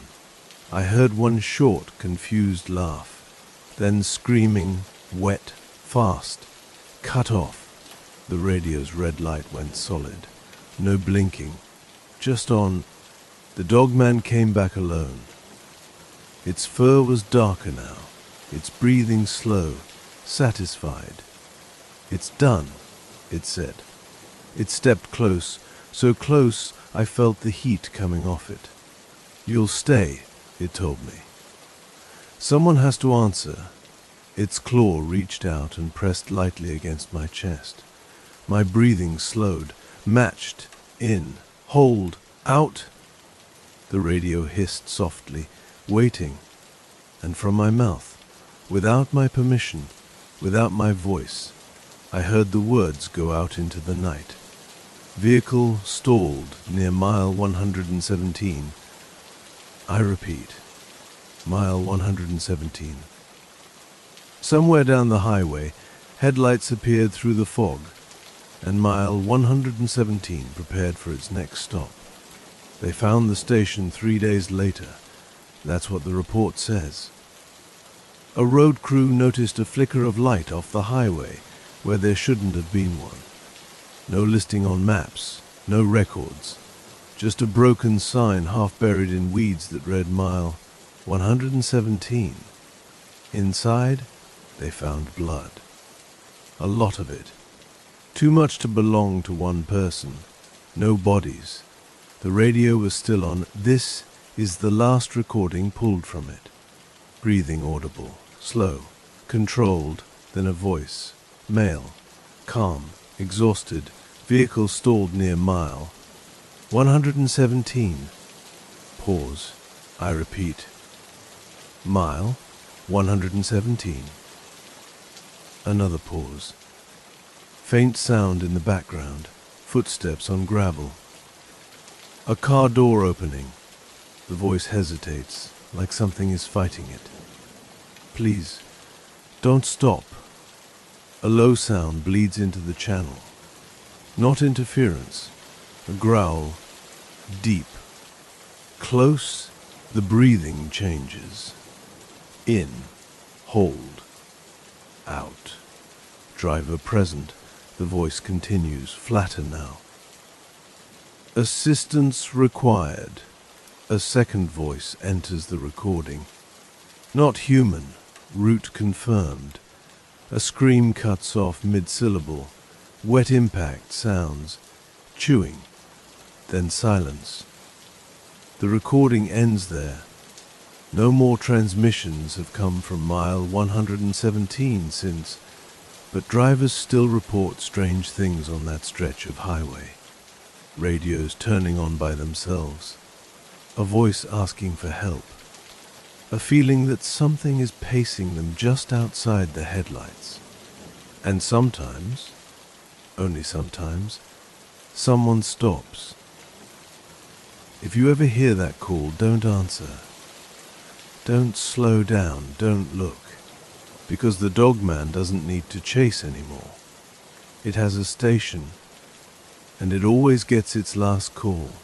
I heard one short, confused laugh, then screaming, wet, fast, cut off. The radio's red light went solid. No blinking, just on. The dogman came back alone. Its fur was darker now, its breathing slow, satisfied. "It's done," it said. It stepped close, so close I felt the heat coming off it. "You'll stay," it told me. "Someone has to answer." Its claw reached out and pressed lightly against my chest. My breathing slowed, matched, in, hold, out. The radio hissed softly, waiting, and from my mouth, without my permission, without my voice, I heard the words go out into the night. "Vehicle stalled near mile 117. I repeat, mile 117. Somewhere down the highway, headlights appeared through the fog, and mile 117 prepared for its next stop. They found the station 3 days later. That's what the report says. A road crew noticed a flicker of light off the highway where there shouldn't have been one. No listing on maps, no records, just a broken sign half buried in weeds that read mile 117. Inside, they found blood. A lot of it. Too much to belong to one person. No bodies. The radio was still on. This is the last recording pulled from it. Breathing audible, slow, controlled, then a voice. Male, calm, exhausted. Vehicle stalled near mile 117. Pause. I repeat. Mile 117. Another pause. Faint sound in the background. Footsteps on gravel. A car door opening. The voice hesitates, like something is fighting it. "Please, don't stop." A low sound bleeds into the channel. Not interference. A growl. Deep. Close. The breathing changes. In. Hold. Out. Driver present. The voice continues, flatter now. "Assistance required." A second voice enters the recording. Not human. Route confirmed. A scream cuts off mid-syllable. Wet impact sounds. Chewing. Then silence. The recording ends there. No more transmissions have come from mile 117 since, but drivers still report strange things on that stretch of highway. Radios turning on by themselves. A voice asking for help. A feeling that something is pacing them just outside the headlights. And sometimes, only sometimes, someone stops. If you ever hear that call, don't answer. Don't slow down, don't look, because the dogman doesn't need to chase anymore. It has a station, and it always gets its last call.